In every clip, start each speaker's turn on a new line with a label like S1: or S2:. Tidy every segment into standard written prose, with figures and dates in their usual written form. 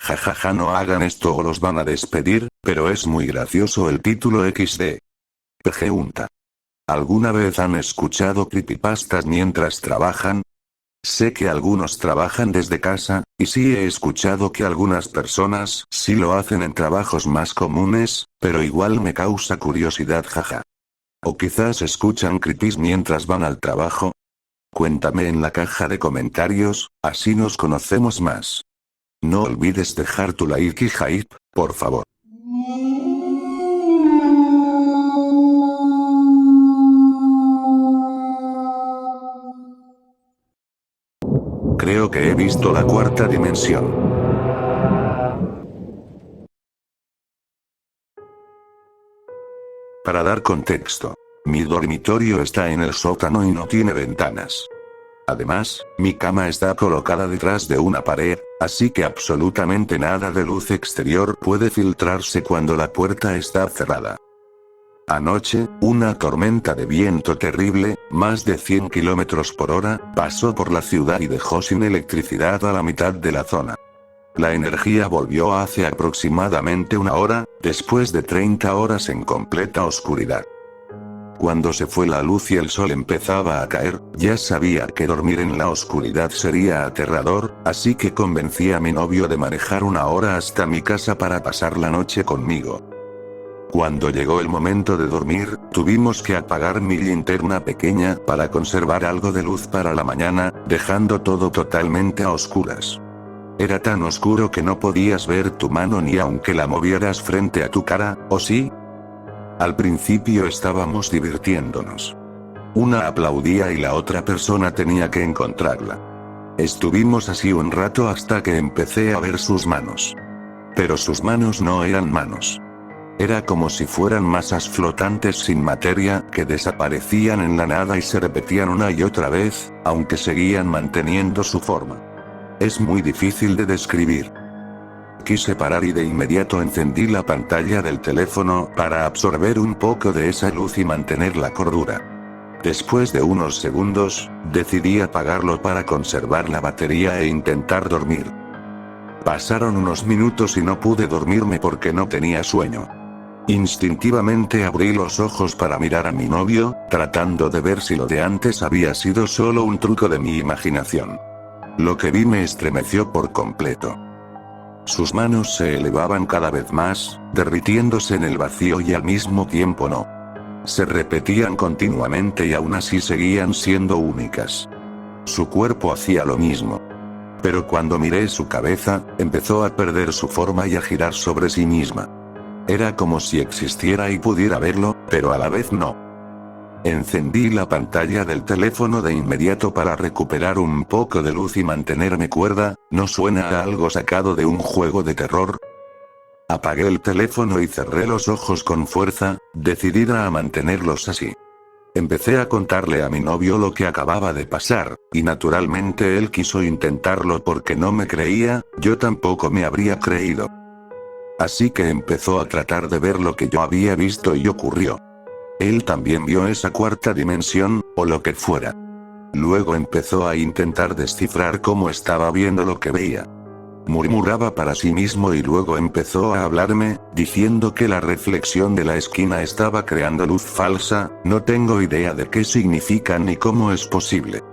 S1: Jajaja, no hagan esto o los van a despedir, pero es muy gracioso el título XD. Pregunta. ¿Alguna vez han escuchado creepypastas mientras trabajan? Sé que algunos trabajan desde casa, y sí he escuchado que algunas personas sí lo hacen en trabajos más comunes, pero igual me causa curiosidad, jaja. O quizás escuchan creepies mientras van al trabajo. Cuéntame en la caja de comentarios, así nos conocemos más. No olvides dejar tu like y hype, por favor. Creo que he visto la cuarta dimensión. Para dar contexto, mi dormitorio está en el sótano y no tiene ventanas. Además, mi cama está colocada detrás de una pared, así que absolutamente nada de luz exterior puede filtrarse cuando la puerta está cerrada. Anoche, una tormenta de viento terrible, más de 100 km por hora, pasó por la ciudad y dejó sin electricidad a la mitad de la zona. La energía volvió hace aproximadamente una hora, después de 30 horas en completa oscuridad. Cuando se fue la luz y el sol empezaba a caer, ya sabía que dormir en la oscuridad sería aterrador, así que convencí a mi novio de manejar una hora hasta mi casa para pasar la noche conmigo. Cuando llegó el momento de dormir, tuvimos que apagar mi linterna pequeña para conservar algo de luz para la mañana, dejando todo totalmente a oscuras. Era tan oscuro que no podías ver tu mano ni aunque la movieras frente a tu cara, ¿o sí? Al principio estábamos divirtiéndonos. Una aplaudía y la otra persona tenía que encontrarla. Estuvimos así un rato hasta que empecé a ver sus manos. Pero sus manos no eran manos. Era como si fueran masas flotantes sin materia, que desaparecían en la nada y se repetían una y otra vez, aunque seguían manteniendo su forma. Es muy difícil de describir. Quise parar y de inmediato encendí la pantalla del teléfono para absorber un poco de esa luz y mantener la cordura. Después de unos segundos, decidí apagarlo para conservar la batería e intentar dormir. Pasaron unos minutos y no pude dormirme porque no tenía sueño. Instintivamente abrí los ojos para mirar a mi novio, tratando de ver si lo de antes había sido solo un truco de mi imaginación. Lo que vi me estremeció por completo. Sus manos se elevaban cada vez más, derritiéndose en el vacío y al mismo tiempo no. Se repetían continuamente y aún así seguían siendo únicas. Su cuerpo hacía lo mismo. Pero cuando miré su cabeza, empezó a perder su forma y a girar sobre sí misma. Era como si existiera y pudiera verlo, pero a la vez no. Encendí la pantalla del teléfono de inmediato para recuperar un poco de luz y mantenerme cuerda. ¿No suena a algo sacado de un juego de terror? Apagué el teléfono y cerré los ojos con fuerza, decidida a mantenerlos así. Empecé a contarle a mi novio lo que acababa de pasar, y naturalmente él quiso intentarlo porque no me creía, yo tampoco me habría creído. Así que empezó a tratar de ver lo que yo había visto y ocurrió. Él también vio esa cuarta dimensión, o lo que fuera. Luego empezó a intentar descifrar cómo estaba viendo lo que veía. Murmuraba para sí mismo y luego empezó a hablarme, diciendo que la reflexión de la esquina estaba creando luz falsa. No tengo idea de qué significa ni cómo es posible.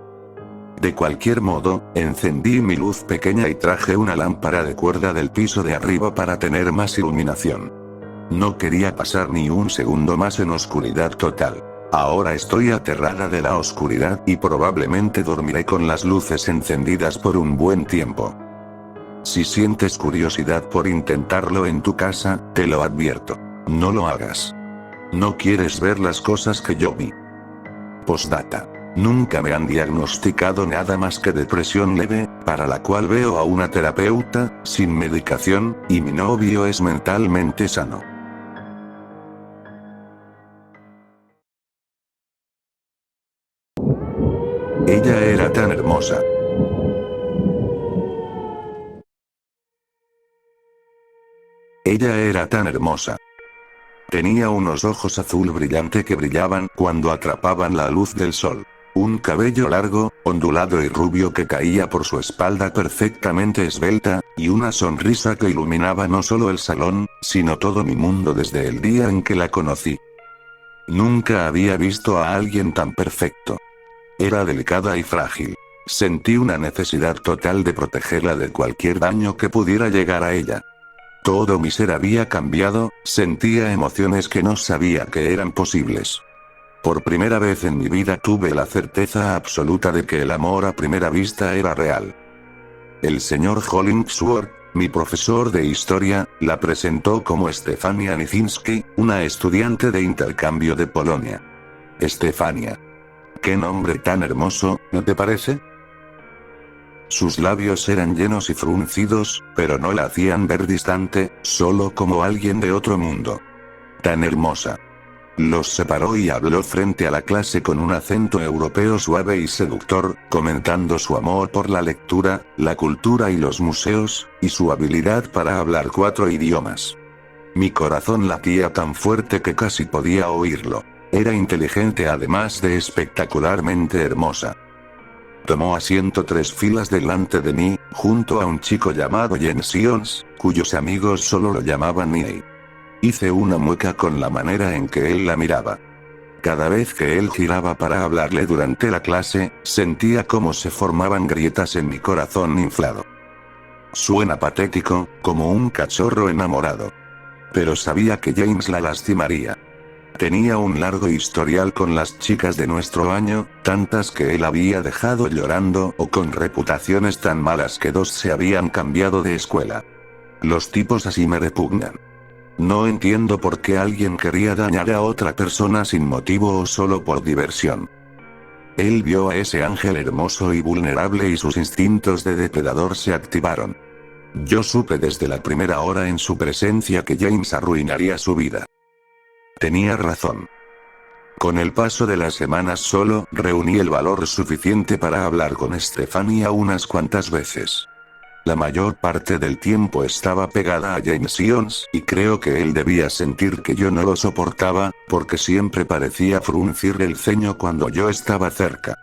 S1: De cualquier modo, encendí mi luz pequeña y traje una lámpara de cuerda del piso de arriba para tener más iluminación. No quería pasar ni un segundo más en oscuridad total. Ahora estoy aterrada de la oscuridad y probablemente dormiré con las luces encendidas por un buen tiempo. Si sientes curiosidad por intentarlo en tu casa, te lo advierto. No lo hagas. No quieres ver las cosas que yo vi. Postdata. Nunca me han diagnosticado nada más que depresión leve, para la cual veo a una terapeuta, sin medicación, y mi novio es mentalmente sano. Ella era tan hermosa. Ella era tan hermosa. Tenía unos ojos azul brillante que brillaban cuando atrapaban la luz del sol. Un cabello largo, ondulado y rubio que caía por su espalda perfectamente esbelta, y una sonrisa que iluminaba no solo el salón, sino todo mi mundo desde el día en que la conocí. Nunca había visto a alguien tan perfecto. Era delicada y frágil. Sentí una necesidad total de protegerla de cualquier daño que pudiera llegar a ella. Todo mi ser había cambiado, sentía emociones que no sabía que eran posibles. Por primera vez en mi vida tuve la certeza absoluta de que el amor a primera vista era real. El señor Hollingsworth, mi profesor de historia, la presentó como Stefania Nizinski, una estudiante de intercambio de Polonia. Stefania. Qué nombre tan hermoso, ¿no te parece? Sus labios eran llenos y fruncidos, pero no la hacían ver distante, solo como alguien de otro mundo. Tan hermosa. Los separó y habló frente a la clase con un acento europeo suave y seductor, comentando su amor por la lectura, la cultura y los museos, y su habilidad para hablar 4 idiomas. Mi corazón latía tan fuerte que casi podía oírlo. Era inteligente además de espectacularmente hermosa. Tomó asiento 3 filas delante de mí, junto a un chico llamado Jens Sions, cuyos amigos solo lo llamaban Niei. Hice una mueca con la manera en que él la miraba. Cada vez que él giraba para hablarle durante la clase, sentía cómo se formaban grietas en mi corazón inflado. Suena patético, como un cachorro enamorado. Pero sabía que James la lastimaría. Tenía un largo historial con las chicas de nuestro año, tantas que él había dejado llorando o con reputaciones tan malas que 2 se habían cambiado de escuela. Los tipos así me repugnan. No entiendo por qué alguien querría dañar a otra persona sin motivo o solo por diversión. Él vio a ese ángel hermoso y vulnerable y sus instintos de depredador se activaron. Yo supe desde la primera hora en su presencia que James arruinaría su vida. Tenía razón. Con el paso de las semanas solo reuní el valor suficiente para hablar con Stefania unas cuantas veces. La mayor parte del tiempo estaba pegada a James Sions, y creo que él debía sentir que yo no lo soportaba, porque siempre parecía fruncir el ceño cuando yo estaba cerca.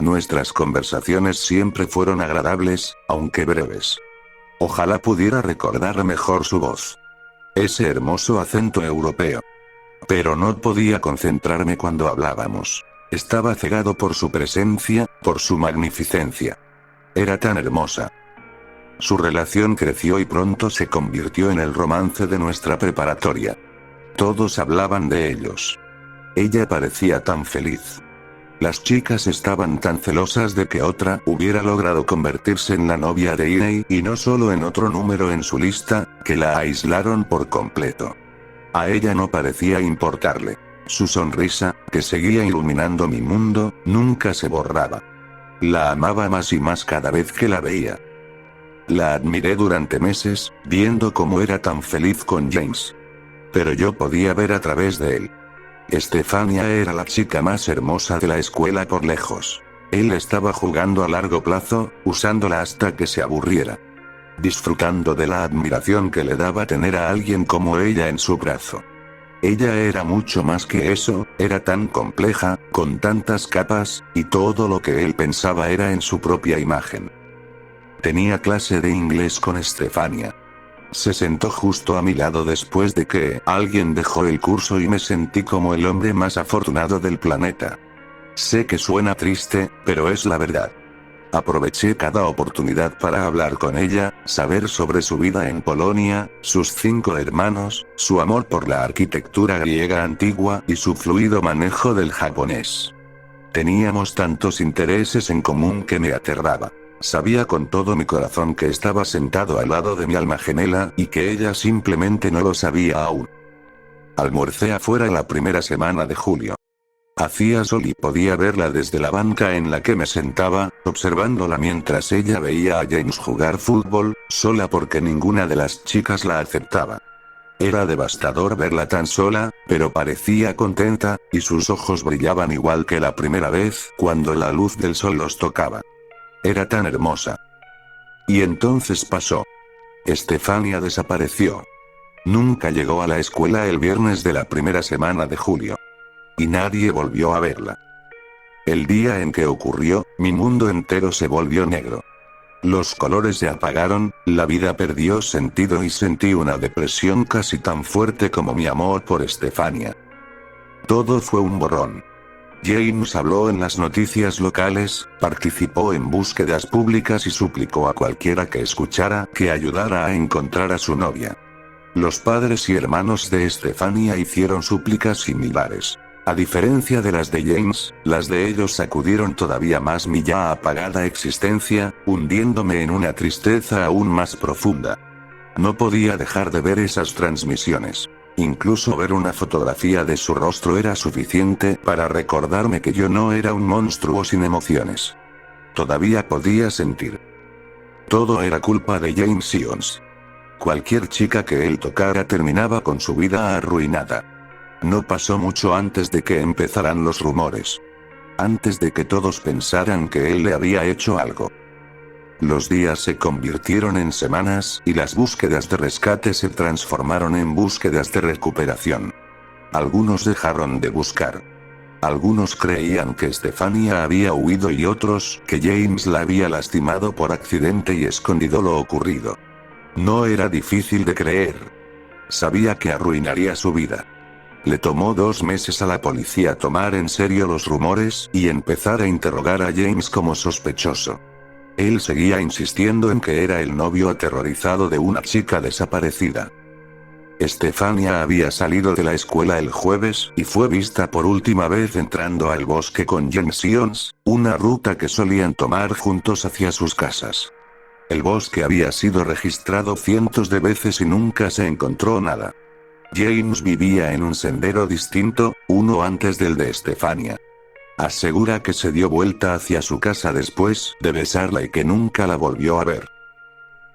S1: Nuestras conversaciones siempre fueron agradables, aunque breves. Ojalá pudiera recordar mejor su voz. Ese hermoso acento europeo. Pero no podía concentrarme cuando hablábamos. Estaba cegado por su presencia, por su magnificencia. Era tan hermosa. Su relación creció y pronto se convirtió en el romance de nuestra preparatoria. Todos hablaban de ellos. Ella parecía tan feliz. Las chicas estaban tan celosas de que otra hubiera logrado convertirse en la novia de Iney y no solo en otro número en su lista, que la aislaron por completo. A ella no parecía importarle. Su sonrisa, que seguía iluminando mi mundo, nunca se borraba. La amaba más y más cada vez que la veía. La admiré durante meses, viendo cómo era tan feliz con James. Pero yo podía ver a través de él. Stefania era la chica más hermosa de la escuela por lejos. Él estaba jugando a largo plazo, usándola hasta que se aburriera. Disfrutando de la admiración que le daba tener a alguien como ella en su brazo. Ella era mucho más que eso, era tan compleja, con tantas capas, y todo lo que él pensaba era en su propia imagen. Tenía clase de inglés con Stefania. Se sentó justo a mi lado después de que alguien dejó el curso y me sentí como el hombre más afortunado del planeta. Sé que suena triste, pero es la verdad. Aproveché cada oportunidad para hablar con ella, saber sobre su vida en Polonia, sus 5 hermanos, su amor por la arquitectura griega antigua y su fluido manejo del japonés. Teníamos tantos intereses en común que me aterraba. Sabía con todo mi corazón que estaba sentado al lado de mi alma gemela y que ella simplemente no lo sabía aún. Almorcé afuera la primera semana de julio. Hacía sol y podía verla desde la banca en la que me sentaba, observándola mientras ella veía a James jugar fútbol, sola porque ninguna de las chicas la aceptaba. Era devastador verla tan sola, pero parecía contenta, y sus ojos brillaban igual que la primera vez cuando la luz del sol los tocaba. Era tan hermosa. Y entonces pasó. Stefania desapareció. Nunca llegó a la escuela el viernes de la primera semana de julio. Y nadie volvió a verla. El día en que ocurrió, mi mundo entero se volvió negro. Los colores se apagaron, la vida perdió sentido y sentí una depresión casi tan fuerte como mi amor por Estefania. Todo fue un borrón. James habló en las noticias locales, participó en búsquedas públicas y suplicó a cualquiera que escuchara que ayudara a encontrar a su novia. Los padres y hermanos de Estefania hicieron súplicas similares. A diferencia de las de James, las de ellos sacudieron todavía más mi ya apagada existencia, hundiéndome en una tristeza aún más profunda. No podía dejar de ver esas transmisiones. Incluso ver una fotografía de su rostro era suficiente para recordarme que yo no era un monstruo sin emociones. Todavía podía sentir. Todo era culpa de James Sions. Cualquier chica que él tocara terminaba con su vida arruinada. No pasó mucho antes de que empezaran los rumores. Antes de que todos pensaran que él le había hecho algo. Los días se convirtieron en semanas y las búsquedas de rescate se transformaron en búsquedas de recuperación. Algunos dejaron de buscar. Algunos creían que Estefania había huido y otros que James la había lastimado por accidente y escondido lo ocurrido. No era difícil de creer. Sabía que arruinaría su vida. Le tomó 2 meses a la policía tomar en serio los rumores y empezar a interrogar a James como sospechoso. Él seguía insistiendo en que era el novio aterrorizado de una chica desaparecida. Estefania había salido de la escuela el jueves y fue vista por última vez entrando al bosque con James Sions, una ruta que solían tomar juntos hacia sus casas. El bosque había sido registrado cientos de veces y nunca se encontró nada. James vivía en un sendero distinto, uno antes del de Estefania. Asegura que se dio vuelta hacia su casa después de besarla y que nunca la volvió a ver.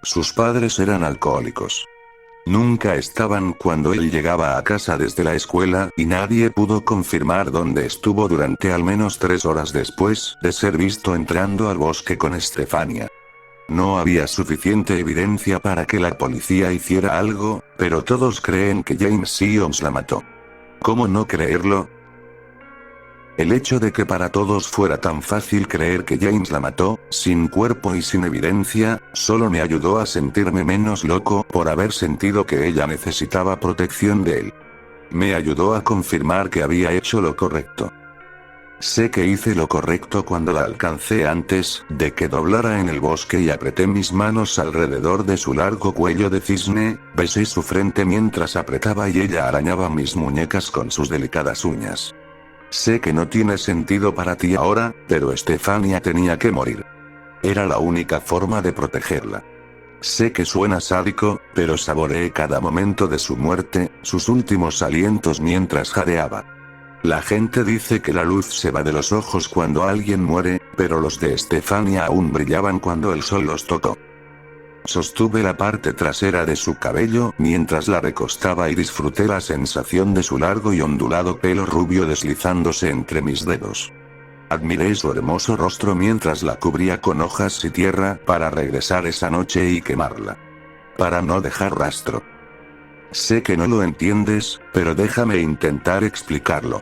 S1: Sus padres eran alcohólicos. Nunca estaban cuando él llegaba a casa desde la escuela y nadie pudo confirmar dónde estuvo durante al menos 3 horas después de ser visto entrando al bosque con Estefania. No había suficiente evidencia para que la policía hiciera algo, pero todos creen que James Sions la mató. ¿Cómo no creerlo? El hecho de que para todos fuera tan fácil creer que James la mató, sin cuerpo y sin evidencia, solo me ayudó a sentirme menos loco por haber sentido que ella necesitaba protección de él. Me ayudó a confirmar que había hecho lo correcto. Sé que hice lo correcto cuando la alcancé antes de que doblara en el bosque y apreté mis manos alrededor de su largo cuello de cisne, besé su frente mientras apretaba y ella arañaba mis muñecas con sus delicadas uñas. Sé que no tiene sentido para ti ahora, pero Estefania tenía que morir. Era la única forma de protegerla. Sé que suena sádico, pero saboreé cada momento de su muerte, sus últimos alientos mientras jadeaba. La gente dice que la luz se va de los ojos cuando alguien muere, pero los de Estefania aún brillaban cuando el sol los tocó. Sostuve la parte trasera de su cabello mientras la recostaba y disfruté la sensación de su largo y ondulado pelo rubio deslizándose entre mis dedos. Admiré su hermoso rostro mientras la cubría con hojas y tierra para regresar esa noche y quemarla. Para no dejar rastro. Sé que no lo entiendes, pero déjame intentar explicarlo.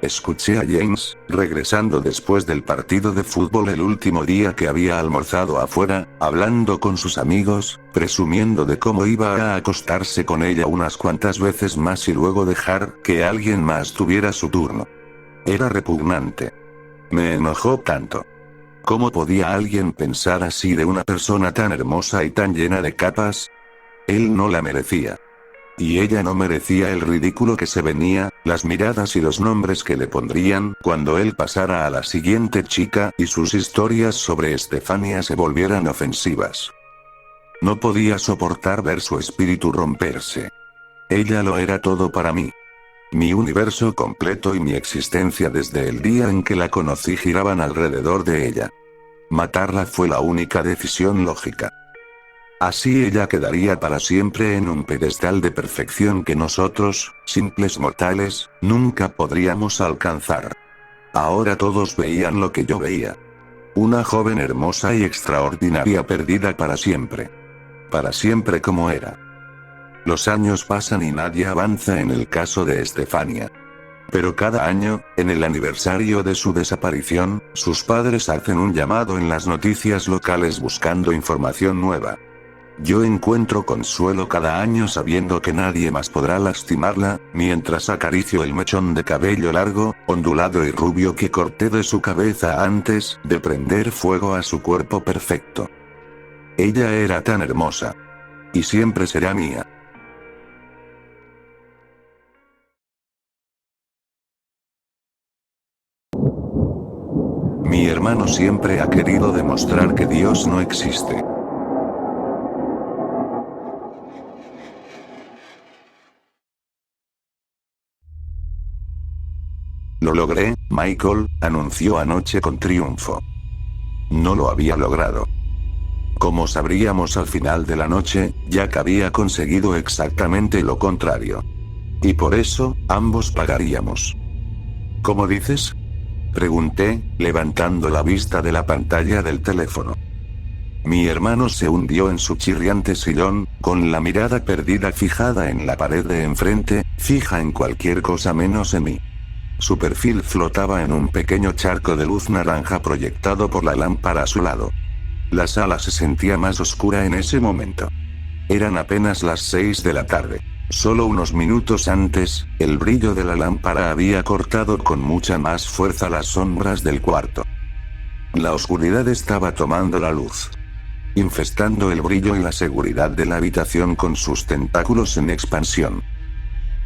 S1: Escuché a James, regresando después del partido de fútbol el último día que había almorzado afuera, hablando con sus amigos, presumiendo de cómo iba a acostarse con ella unas cuantas veces más y luego dejar que alguien más tuviera su turno. Era repugnante. Me enojó tanto. ¿Cómo podía alguien pensar así de una persona tan hermosa y tan llena de capas? Él no la merecía. Y ella no merecía el ridículo que se venía, las miradas y los nombres que le pondrían cuando él pasara a la siguiente chica y sus historias sobre Estefania se volvieran ofensivas. No podía soportar ver su espíritu romperse. Ella lo era todo para mí. Mi universo completo y mi existencia desde el día en que la conocí giraban alrededor de ella. Matarla fue la única decisión lógica. Así ella quedaría para siempre en un pedestal de perfección que nosotros, simples mortales, nunca podríamos alcanzar. Ahora todos veían lo que yo veía. Una joven hermosa y extraordinaria perdida para siempre. Para siempre como era. Los años pasan y nadie avanza en el caso de Estefania. Pero cada año, en el aniversario de su desaparición, sus padres hacen un llamado en las noticias locales buscando información nueva. Yo encuentro consuelo cada año sabiendo que nadie más podrá lastimarla, mientras acaricio el mechón de cabello largo, ondulado y rubio que corté de su cabeza antes de prender fuego a su cuerpo perfecto. Ella era tan hermosa. Y siempre será mía. Mi hermano siempre ha querido demostrar que Dios no existe. Lo logré, Michael, anunció anoche con triunfo. No lo había logrado. Como sabríamos al final de la noche, Jack había conseguido exactamente lo contrario. Y por eso, ambos pagaríamos. ¿Cómo dices? Pregunté, levantando la vista de la pantalla del teléfono. Mi hermano se hundió en su chirriante sillón, con la mirada perdida fijada en la pared de enfrente, fija en cualquier cosa menos en mí. Su perfil flotaba en un pequeño charco de luz naranja proyectado por la lámpara a su lado. La sala se sentía más oscura en ese momento. Eran apenas las 6 de la tarde. Solo unos minutos antes, el brillo de la lámpara había cortado con mucha más fuerza las sombras del cuarto. La oscuridad estaba tomando la luz, infestando el brillo y la seguridad de la habitación con sus tentáculos en expansión.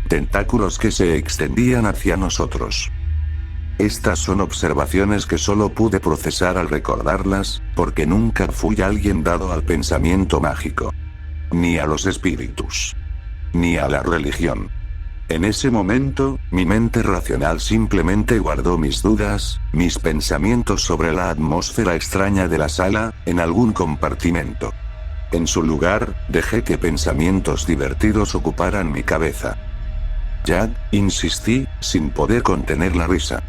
S1: Tentáculos que se extendían hacia nosotros. Estas son observaciones que solo pude procesar al recordarlas, porque nunca fui alguien dado al pensamiento mágico. Ni a los espíritus. Ni a la religión. En ese momento, mi mente racional simplemente guardó mis dudas, mis pensamientos sobre la atmósfera extraña de la sala, en algún compartimento. En su lugar, dejé que pensamientos divertidos ocuparan mi cabeza. Jack, insistí, sin poder contener la risa.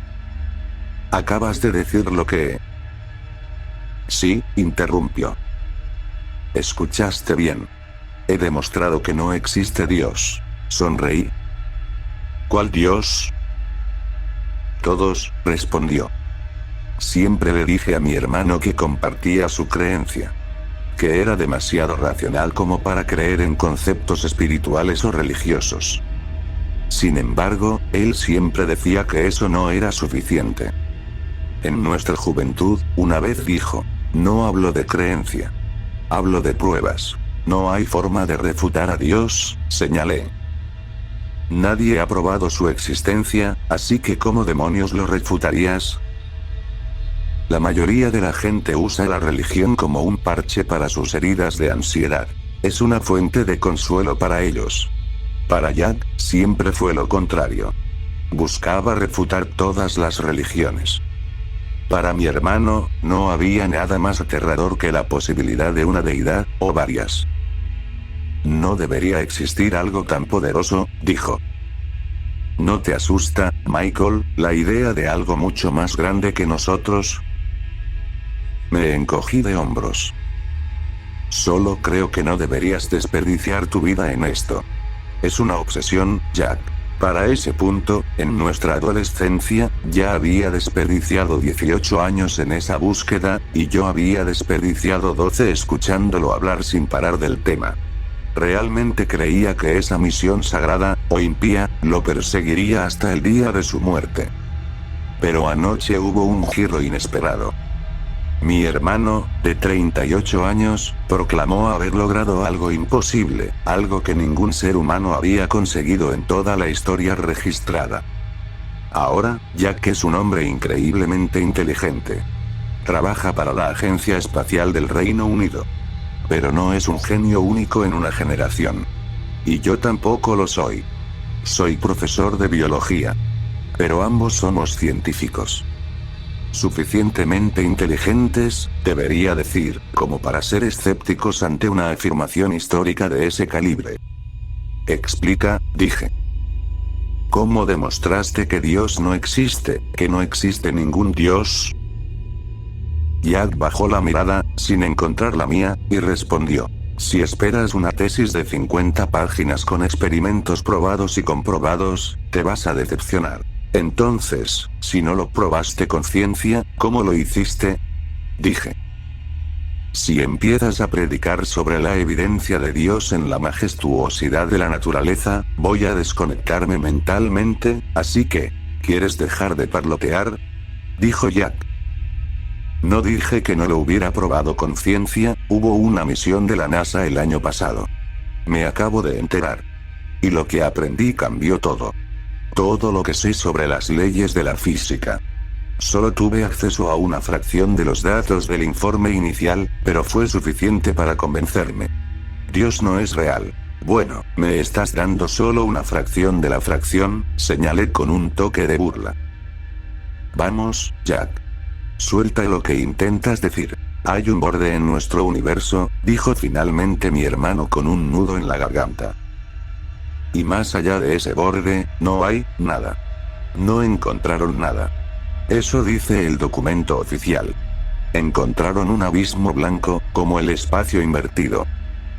S1: ¿Acabas de decir lo que...? Sí, interrumpió. Escuchaste bien. He demostrado que no existe Dios. Sonreí. ¿Cuál Dios? Todos, respondió. Siempre le dije a mi hermano que compartía su creencia. Que era demasiado racional como para creer en conceptos espirituales o religiosos. Sin embargo, él siempre decía que eso no era suficiente. En nuestra juventud, una vez dijo, no hablo de creencia. Hablo de pruebas. No hay forma de refutar a Dios, señalé. Nadie ha probado su existencia, así que ¿cómo demonios lo refutarías? La mayoría de la gente usa la religión como un parche para sus heridas de ansiedad. Es una fuente de consuelo para ellos. Para Jack, siempre fue lo contrario. Buscaba refutar todas las religiones. Para mi hermano, no había nada más aterrador que la posibilidad de una deidad, o varias. No debería existir algo tan poderoso, dijo. ¿No te asusta, Michael, la idea de algo mucho más grande que nosotros? Me encogí de hombros. Solo creo que no deberías desperdiciar tu vida en esto. Es una obsesión, Jack. Para ese punto, en nuestra adolescencia, ya había desperdiciado 18 años en esa búsqueda, y yo había desperdiciado 12 escuchándolo hablar sin parar del tema. Realmente creía que esa misión sagrada, o impía, lo perseguiría hasta el día de su muerte. Pero anoche hubo un giro inesperado. Mi hermano, de 38 años, proclamó haber logrado algo imposible, algo que ningún ser humano había conseguido en toda la historia registrada. Ahora, Jack es un hombre increíblemente inteligente. Trabaja para la Agencia Espacial del Reino Unido. Pero no es un genio único en una generación. Y yo tampoco lo soy. Soy profesor de biología. Pero ambos somos científicos. Suficientemente inteligentes, debería decir, como para ser escépticos ante una afirmación histórica de ese calibre. Explica, dije. ¿Cómo demostraste que Dios no existe, que no existe ningún Dios? Jack bajó la mirada, sin encontrar la mía, y respondió. Si esperas una tesis de 50 páginas con experimentos probados y comprobados, te vas a decepcionar. Entonces, si no lo probaste con ciencia, ¿cómo lo hiciste? Dije. Si empiezas a predicar sobre la evidencia de Dios en la majestuosidad de la naturaleza, voy a desconectarme mentalmente, así que, ¿quieres dejar de parlotear? Dijo Jack. No dije que no lo hubiera probado con ciencia, hubo una misión de la NASA el año pasado. Me acabo de enterar. Y lo que aprendí cambió todo. Todo lo que sé sobre las leyes de la física. Solo tuve acceso a una fracción de los datos del informe inicial, pero fue suficiente para convencerme. Dios no es real. Bueno, me estás dando solo una fracción de la fracción, señalé con un toque de burla. Vamos, Jack. Suelta lo que intentas decir. Hay un borde en nuestro universo, dijo finalmente mi hermano con un nudo en la garganta. Y más allá de ese borde, no hay nada. No encontraron nada. Eso dice el documento oficial. Encontraron un abismo blanco, como el espacio invertido.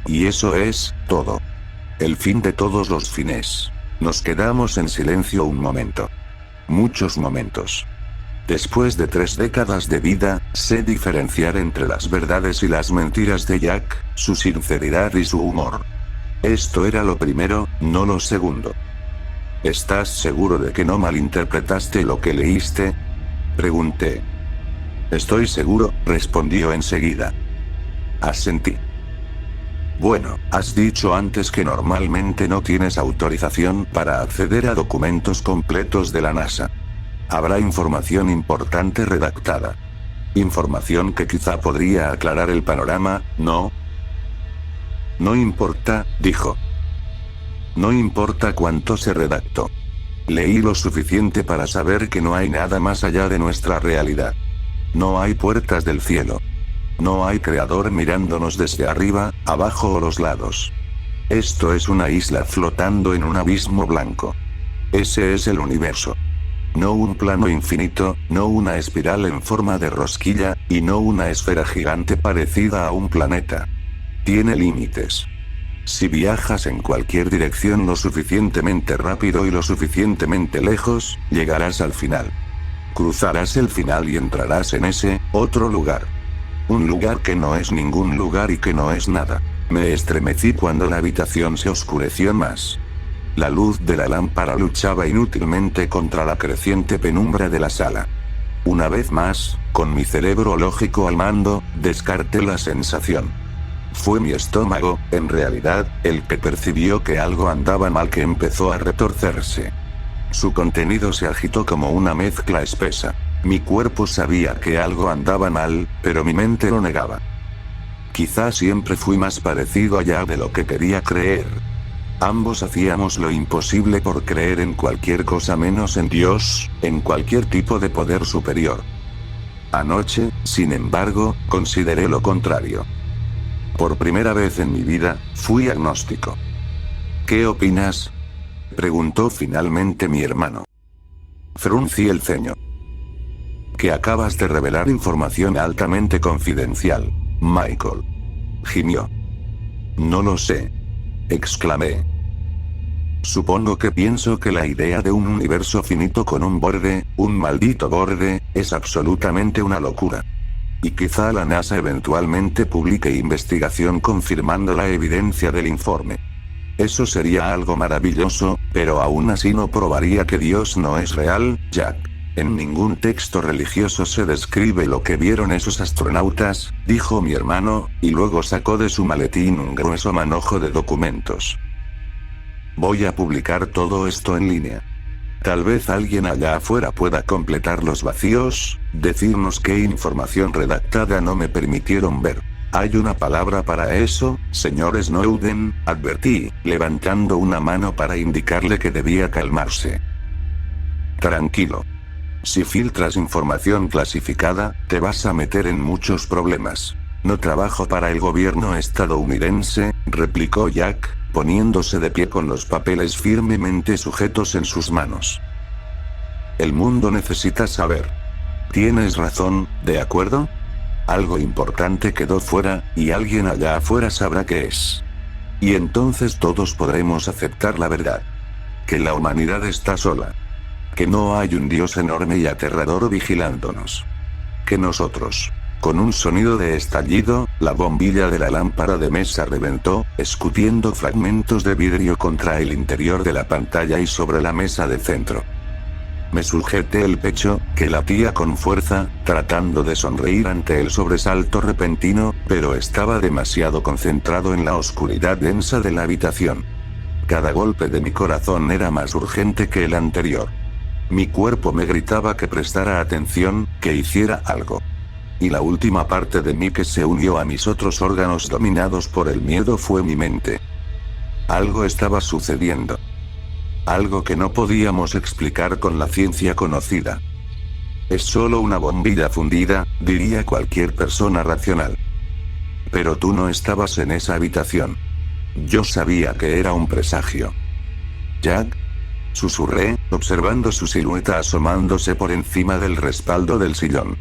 S1: Y eso es todo. El fin de todos los fines. Nos quedamos en silencio un momento. Muchos momentos. Después de 3 décadas de vida, sé diferenciar entre las verdades y las mentiras de Jack, su sinceridad y su humor. Esto era lo primero, no lo segundo. ¿Estás seguro de que no malinterpretaste lo que leíste? Pregunté. Estoy seguro, respondió enseguida. Asentí. Bueno, has dicho antes que normalmente no tienes autorización para acceder a documentos completos de la NASA. Habrá información importante redactada. Información que quizá podría aclarar el panorama, ¿no? No importa, dijo. No importa cuánto se redactó. Leí lo suficiente para saber que no hay nada más allá de nuestra realidad. No hay puertas del cielo. No hay creador mirándonos desde arriba, abajo o los lados. Esto es una isla flotando en un abismo blanco. Ese es el universo. No un plano infinito, no una espiral en forma de rosquilla, y no una esfera gigante parecida a un planeta. Tiene límites. Si viajas en cualquier dirección lo suficientemente rápido y lo suficientemente lejos, llegarás al final. Cruzarás el final y entrarás en ese otro lugar. Un lugar que no es ningún lugar y que no es nada. Me estremecí cuando la habitación se oscureció más. La luz de la lámpara luchaba inútilmente contra la creciente penumbra de la sala. Una vez más, con mi cerebro lógico al mando, descarté la sensación. Fue mi estómago, en realidad, el que percibió que algo andaba mal, que empezó a retorcerse. Su contenido se agitó como una mezcla espesa. Mi cuerpo sabía que algo andaba mal, pero mi mente lo negaba. Quizá siempre fui más parecido a Jack de lo que quería creer. Ambos hacíamos lo imposible por creer en cualquier cosa menos en Dios, en cualquier tipo de poder superior. Anoche, sin embargo, consideré lo contrario. Por primera vez en mi vida, fui agnóstico. ¿Qué opinas?, preguntó finalmente mi hermano. Fruncí el ceño. Que acabas de revelar información altamente confidencial, Michael. Gimió. No lo sé, exclamé. Supongo que pienso que la idea de un universo finito con un borde, un maldito borde, es absolutamente una locura. Y quizá la NASA eventualmente publique investigación confirmando la evidencia del informe. Eso sería algo maravilloso, pero aún así no probaría que Dios no es real, Jack. En ningún texto religioso se describe lo que vieron esos astronautas, dijo mi hermano, y luego sacó de su maletín un grueso manojo de documentos. Voy a publicar todo esto en línea. Tal vez alguien allá afuera pueda completar los vacíos, decirnos qué información redactada no me permitieron ver. Hay una palabra para eso, señor Snowden, advertí, levantando una mano para indicarle que debía calmarse. Tranquilo. Si filtras información clasificada, te vas a meter en muchos problemas. No trabajo para el gobierno estadounidense, replicó Jack, poniéndose de pie con los papeles firmemente sujetos en sus manos. El mundo necesita saber. Tienes razón, ¿de acuerdo? Algo importante quedó fuera, y alguien allá afuera sabrá qué es. Y entonces todos podremos aceptar la verdad. Que la humanidad está sola. Que no hay un dios enorme y aterrador vigilándonos. Que nosotros. Con un sonido de estallido, la bombilla de la lámpara de mesa reventó, escupiendo fragmentos de vidrio contra el interior de la pantalla y sobre la mesa de centro. Me sujeté el pecho, que latía con fuerza, tratando de sonreír ante el sobresalto repentino, pero estaba demasiado concentrado en la oscuridad densa de la habitación. Cada golpe de mi corazón era más urgente que el anterior. Mi cuerpo me gritaba que prestara atención, que hiciera algo. Y la última parte de mí que se unió a mis otros órganos dominados por el miedo fue mi mente. Algo estaba sucediendo. Algo que no podíamos explicar con la ciencia conocida. Es solo una bombilla fundida, diría cualquier persona racional. Pero tú no estabas en esa habitación. Yo sabía que era un presagio. Jack, susurré, observando su silueta asomándose por encima del respaldo del sillón.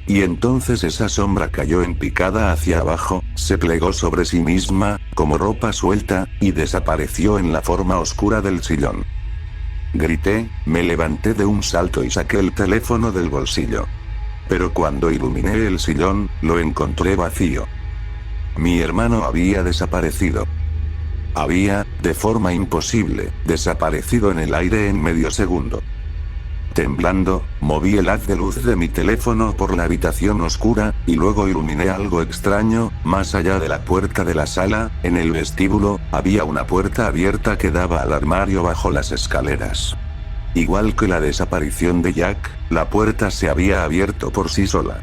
S1: Y entonces esa sombra cayó en picada hacia abajo, se plegó sobre sí misma, como ropa suelta, y desapareció en la forma oscura del sillón. Grité, me levanté de un salto y saqué el teléfono del bolsillo. Pero cuando iluminé el sillón, lo encontré vacío. Mi hermano había desaparecido. Había, de forma imposible, desaparecido en el aire en medio segundo. Temblando, moví el haz de luz de mi teléfono por la habitación oscura, y luego iluminé algo extraño, más allá de la puerta de la sala, en el vestíbulo, había una puerta abierta que daba al armario bajo las escaleras. Igual que la desaparición de Jack, la puerta se había abierto por sí sola.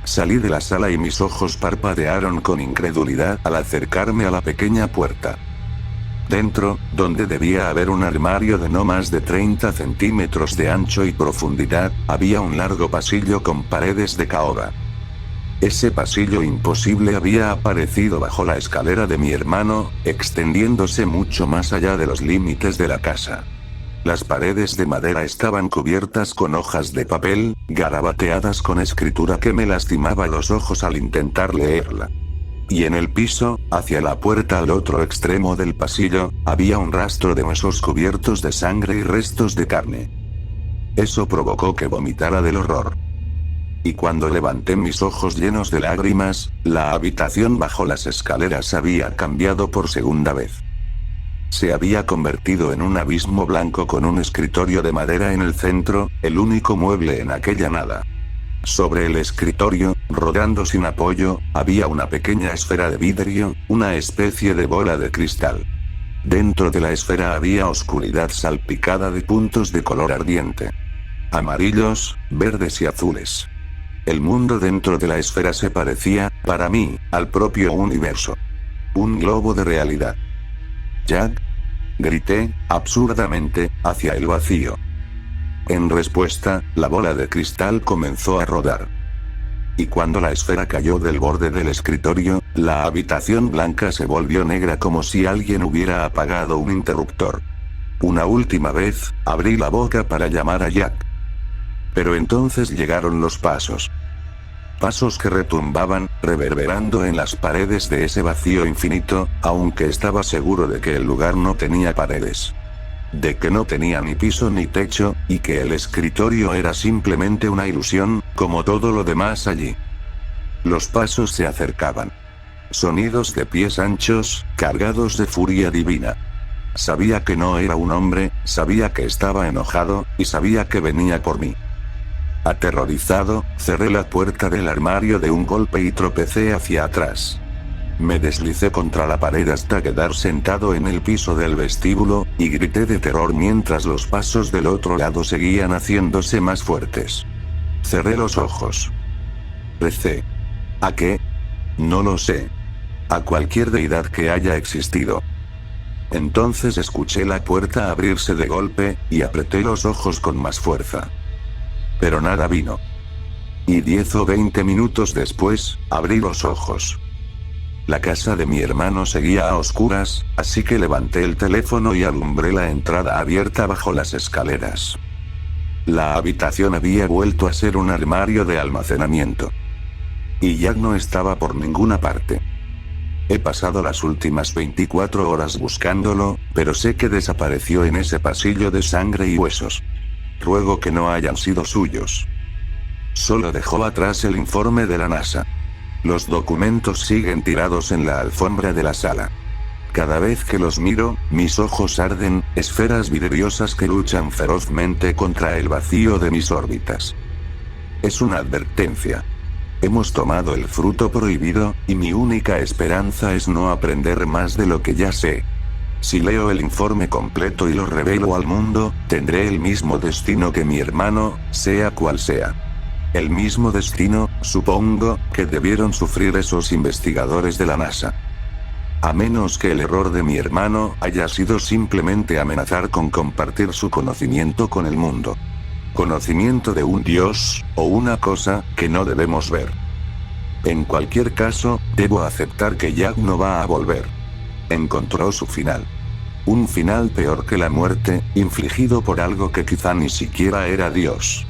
S1: Salí de la sala y mis ojos parpadearon con incredulidad al acercarme a la pequeña puerta. Dentro, donde debía haber un armario de no más de 30 centímetros de ancho y profundidad, había un largo pasillo con paredes de caoba. Ese pasillo imposible había aparecido bajo la escalera de mi hermano, extendiéndose mucho más allá de los límites de la casa. Las paredes de madera estaban cubiertas con hojas de papel, garabateadas con escritura que me lastimaba los ojos al intentar leerla. Y en el piso, hacia la puerta al otro extremo del pasillo, había un rastro de huesos cubiertos de sangre y restos de carne. Eso provocó que vomitara del horror. Y cuando levanté mis ojos llenos de lágrimas, la habitación bajo las escaleras había cambiado por segunda vez. Se había convertido en un abismo blanco con un escritorio de madera en el centro, el único mueble en aquella nada. Sobre el escritorio, rodando sin apoyo, había una pequeña esfera de vidrio, una especie de bola de cristal. Dentro de la esfera había oscuridad salpicada de puntos de color ardiente. Amarillos, verdes y azules. El mundo dentro de la esfera se parecía, para mí, al propio universo. Un globo de realidad. Jack, grité, absurdamente, hacia el vacío. En respuesta, la bola de cristal comenzó a rodar. Y cuando la esfera cayó del borde del escritorio, la habitación blanca se volvió negra como si alguien hubiera apagado un interruptor. Una última vez, abrí la boca para llamar a Jack. Pero entonces llegaron los pasos. Pasos que retumbaban, reverberando en las paredes de ese vacío infinito, aunque estaba seguro de que el lugar no tenía paredes. De que no tenía ni piso ni techo, y que el escritorio era simplemente una ilusión, como todo lo demás allí. Los pasos se acercaban. Sonidos de pies anchos, cargados de furia divina. Sabía que no era un hombre, sabía que estaba enojado, y sabía que venía por mí. Aterrorizado, cerré la puerta del armario de un golpe y tropecé hacia atrás. Me deslicé contra la pared hasta quedar sentado en el piso del vestíbulo, y grité de terror mientras los pasos del otro lado seguían haciéndose más fuertes. Cerré los ojos. Recé. ¿A qué? No lo sé. A cualquier deidad que haya existido. Entonces escuché la puerta abrirse de golpe, y apreté los ojos con más fuerza. Pero nada vino. Y 10 o 20 minutos después, abrí los ojos. La casa de mi hermano seguía a oscuras, así que levanté el teléfono y alumbré la entrada abierta bajo las escaleras. La habitación había vuelto a ser un armario de almacenamiento. Y Jack no estaba por ninguna parte. He pasado las últimas 24 horas buscándolo, pero sé que desapareció en ese pasillo de sangre y huesos. Ruego que no hayan sido suyos. Solo dejó atrás el informe de la NASA. Los documentos siguen tirados en la alfombra de la sala. Cada vez que los miro, mis ojos arden, esferas vidriosas que luchan ferozmente contra el vacío de mis órbitas. Es una advertencia. Hemos tomado el fruto prohibido, y mi única esperanza es no aprender más de lo que ya sé. Si leo el informe completo y lo revelo al mundo, tendré el mismo destino que mi hermano, sea cual sea. El mismo destino, supongo, que debieron sufrir esos investigadores de la NASA. A menos que el error de mi hermano haya sido simplemente amenazar con compartir su conocimiento con el mundo. Conocimiento de un dios, o una cosa, que no debemos ver. En cualquier caso, debo aceptar que Jack no va a volver. Encontró su final. Un final peor que la muerte, infligido por algo que quizá ni siquiera era Dios.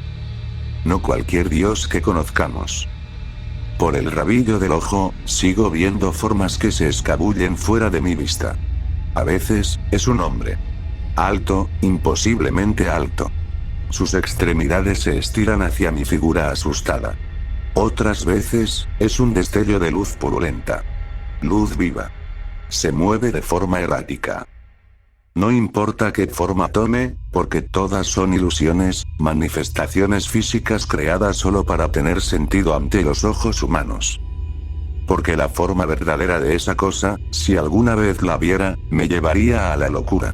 S1: No cualquier Dios que conozcamos. Por el rabillo del ojo, sigo viendo formas que se escabullen fuera de mi vista. A veces, es un hombre. Alto, imposiblemente alto. Sus extremidades se estiran hacia mi figura asustada. Otras veces, es un destello de luz purulenta. Luz viva. Se mueve de forma errática. No importa qué forma tome, porque todas son ilusiones, manifestaciones físicas creadas solo para tener sentido ante los ojos humanos. Porque la forma verdadera de esa cosa, si alguna vez la viera, me llevaría a la locura.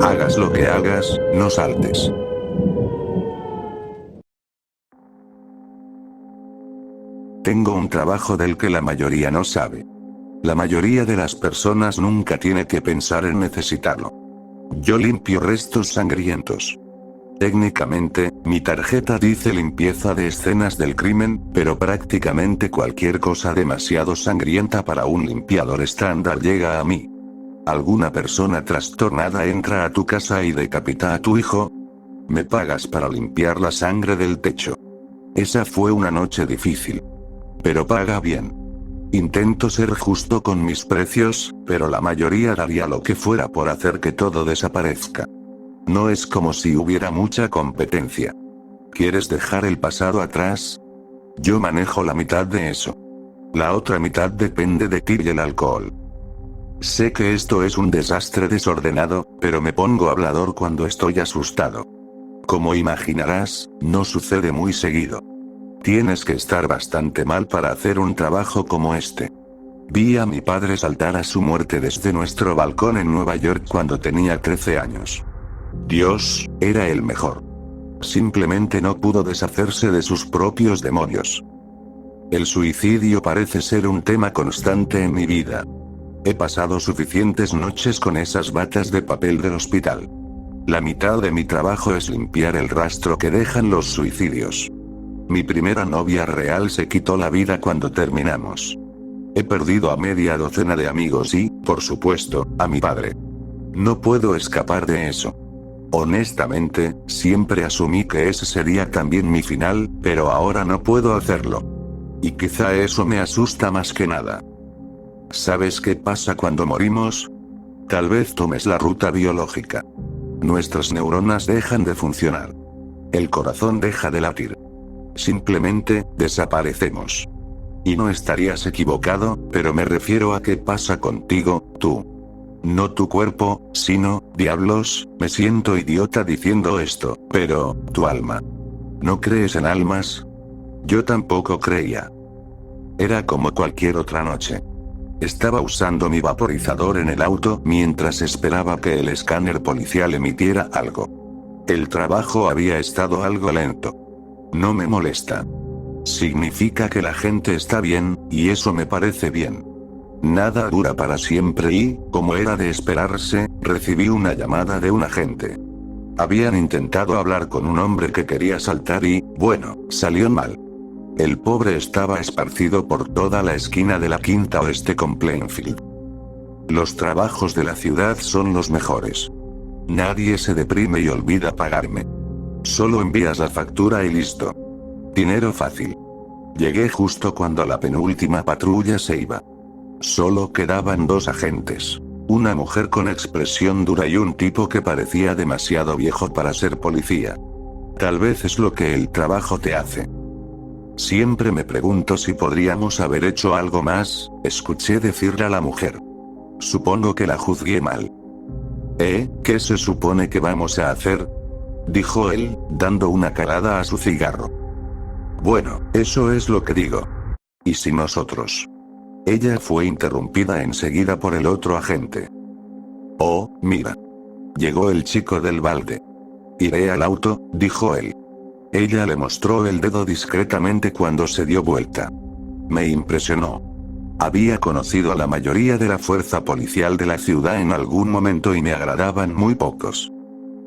S1: Hagas lo que hagas, no saltes. Tengo un trabajo del que la mayoría no sabe. La mayoría de las personas nunca tiene que pensar en necesitarlo. Yo limpio restos sangrientos. Técnicamente, mi tarjeta dice limpieza de escenas del crimen, pero prácticamente cualquier cosa demasiado sangrienta para un limpiador estándar llega a mí. ¿Alguna persona trastornada entra a tu casa y decapita a tu hijo? Me pagas para limpiar la sangre del techo. Esa fue una noche difícil. Pero paga bien. Intento ser justo con mis precios, pero la mayoría daría lo que fuera por hacer que todo desaparezca. No es como si hubiera mucha competencia. ¿Quieres dejar el pasado atrás? Yo manejo la mitad de eso. La otra mitad depende de ti y el alcohol. Sé que esto es un desastre desordenado, pero me pongo hablador cuando estoy asustado. Como imaginarás, no sucede muy seguido. Tienes que estar bastante mal para hacer un trabajo como este. Vi a mi padre saltar a su muerte desde nuestro balcón en Nueva York cuando tenía 13 años. Dios, era el mejor. Simplemente no pudo deshacerse de sus propios demonios. El suicidio parece ser un tema constante en mi vida. He pasado suficientes noches con esas batas de papel del hospital. La mitad de mi trabajo es limpiar el rastro que dejan los suicidios. Mi primera novia real se quitó la vida cuando terminamos. He perdido a media docena de amigos y, por supuesto, a mi padre. No puedo escapar de eso. Honestamente, siempre asumí que ese sería también mi final, pero ahora no puedo hacerlo. Y quizá eso me asusta más que nada. ¿Sabes qué pasa cuando morimos? Tal vez tomes la ruta biológica. Nuestras neuronas dejan de funcionar. El corazón deja de latir. Simplemente, desaparecemos. Y no estarías equivocado, pero me refiero a qué pasa contigo, tú. No tu cuerpo, sino, diablos, me siento idiota diciendo esto, pero, tu alma. ¿No crees en almas? Yo tampoco creía. Era como cualquier otra noche. Estaba usando mi vaporizador en el auto mientras esperaba que el escáner policial emitiera algo. El trabajo había estado algo lento. No me molesta. Significa que la gente está bien, y eso me parece bien. Nada dura para siempre y, como era de esperarse, recibí una llamada de un agente. Habían intentado hablar con un hombre que quería saltar y, bueno, salió mal. El pobre estaba esparcido por toda la esquina de la Quinta Oeste con Plainfield. Los trabajos de la ciudad son los mejores. Nadie se deprime y olvida pagarme. Solo envías la factura y listo. Dinero fácil. Llegué justo cuando la penúltima patrulla se iba. Solo quedaban dos agentes. Una mujer con expresión dura y un tipo que parecía demasiado viejo para ser policía. Tal vez es lo que el trabajo te hace. Siempre me pregunto si podríamos haber hecho algo más, escuché decirle a la mujer. Supongo que la juzgué mal. ¿Qué se supone que vamos a hacer? Dijo él, dando una calada a su cigarro. Bueno, eso es lo que digo. ¿Y si nosotros? Ella fue interrumpida enseguida por el otro agente. Oh, mira. Llegó el chico del balde. Iré al auto, dijo él. Ella le mostró el dedo discretamente cuando se dio vuelta. Me impresionó. Había conocido a la mayoría de la fuerza policial de la ciudad en algún momento y me agradaban muy pocos.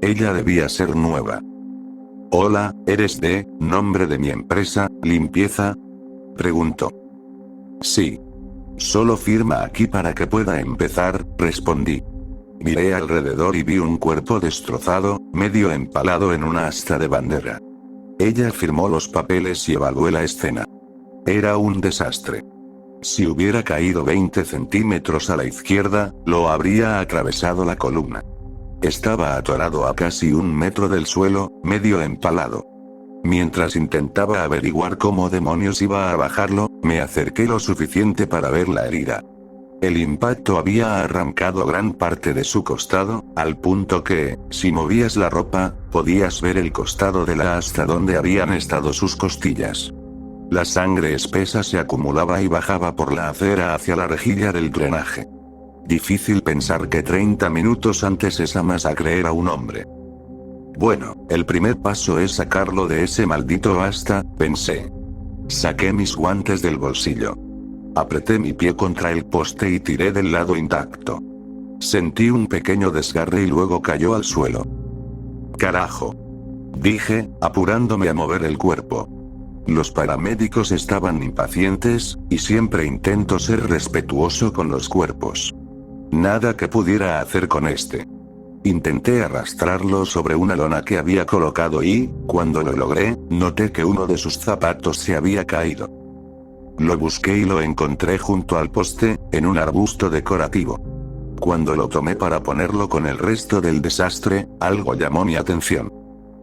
S1: Ella debía ser nueva. Hola, ¿eres de nombre de mi empresa, limpieza? Preguntó. Sí. Solo firma aquí para que pueda empezar, respondí. Miré alrededor y vi un cuerpo destrozado, medio empalado en una asta de bandera. Ella firmó los papeles y evalué la escena. Era un desastre. Si hubiera caído 20 centímetros a la izquierda, lo habría atravesado la columna. Estaba atorado a casi 1 metro del suelo, medio empalado. Mientras intentaba averiguar cómo demonios iba a bajarlo, me acerqué lo suficiente para ver la herida. El impacto había arrancado gran parte de su costado, al punto que, si movías la ropa, podías ver el costado de la asta donde habían estado sus costillas. La sangre espesa se acumulaba y bajaba por la acera hacia la rejilla del drenaje. Difícil pensar que 30 minutos antes esa masacre era un hombre. Bueno, el primer paso es sacarlo de ese maldito asta, pensé. Saqué mis guantes del bolsillo. Apreté mi pie contra el poste y tiré del lado intacto. Sentí un pequeño desgarre y luego cayó al suelo. Carajo. Dije, apurándome a mover el cuerpo. Los paramédicos estaban impacientes, y siempre intento ser respetuoso con los cuerpos. Nada que pudiera hacer con este. Intenté arrastrarlo sobre una lona que había colocado y, cuando lo logré, noté que uno de sus zapatos se había caído. Lo busqué y lo encontré junto al poste, en un arbusto decorativo. Cuando lo tomé para ponerlo con el resto del desastre, algo llamó mi atención.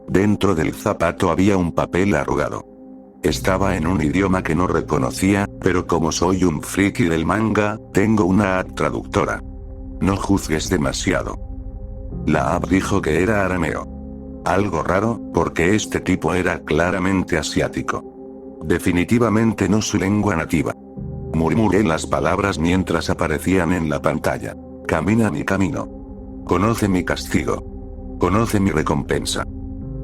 S1: Dentro del zapato había un papel arrugado. Estaba en un idioma que no reconocía, pero como soy un friki del manga, tengo una app traductora. No juzgues demasiado. La app dijo que era arameo. Algo raro, porque este tipo era claramente asiático. Definitivamente no su lengua nativa. Murmuré las palabras mientras aparecían en la pantalla. Camina mi camino. Conoce mi castigo. Conoce mi recompensa.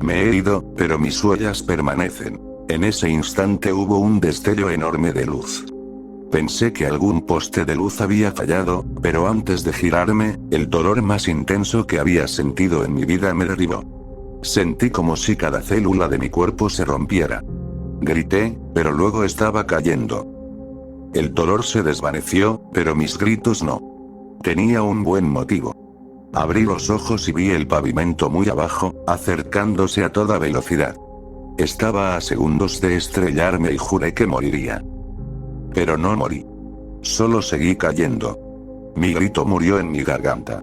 S1: Me he ido, pero mis huellas permanecen. En ese instante hubo un destello enorme de luz. Pensé que algún poste de luz había fallado, pero antes de girarme, el dolor más intenso que había sentido en mi vida me derribó. Sentí como si cada célula de mi cuerpo se rompiera. Grité, pero luego estaba cayendo. El dolor se desvaneció, pero mis gritos no. Tenía un buen motivo. Abrí los ojos y vi el pavimento muy abajo, acercándose a toda velocidad. Estaba a segundos de estrellarme y juré que moriría. Pero no morí. Solo seguí cayendo. Mi grito murió en mi garganta.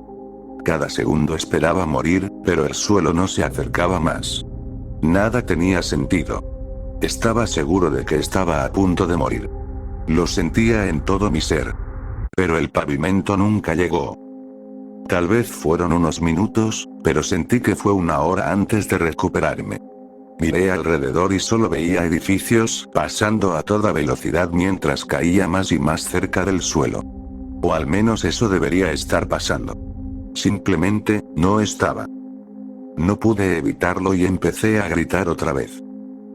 S1: Cada segundo esperaba morir, pero el suelo no se acercaba más. Nada tenía sentido. Estaba seguro de que estaba a punto de morir. Lo sentía en todo mi ser. Pero el pavimento nunca llegó. Tal vez fueron unos minutos, pero sentí que fue una hora antes de recuperarme. Miré alrededor y solo veía edificios pasando a toda velocidad mientras caía más y más cerca del suelo. O al menos eso debería estar pasando. Simplemente, no estaba. No pude evitarlo y empecé a gritar otra vez.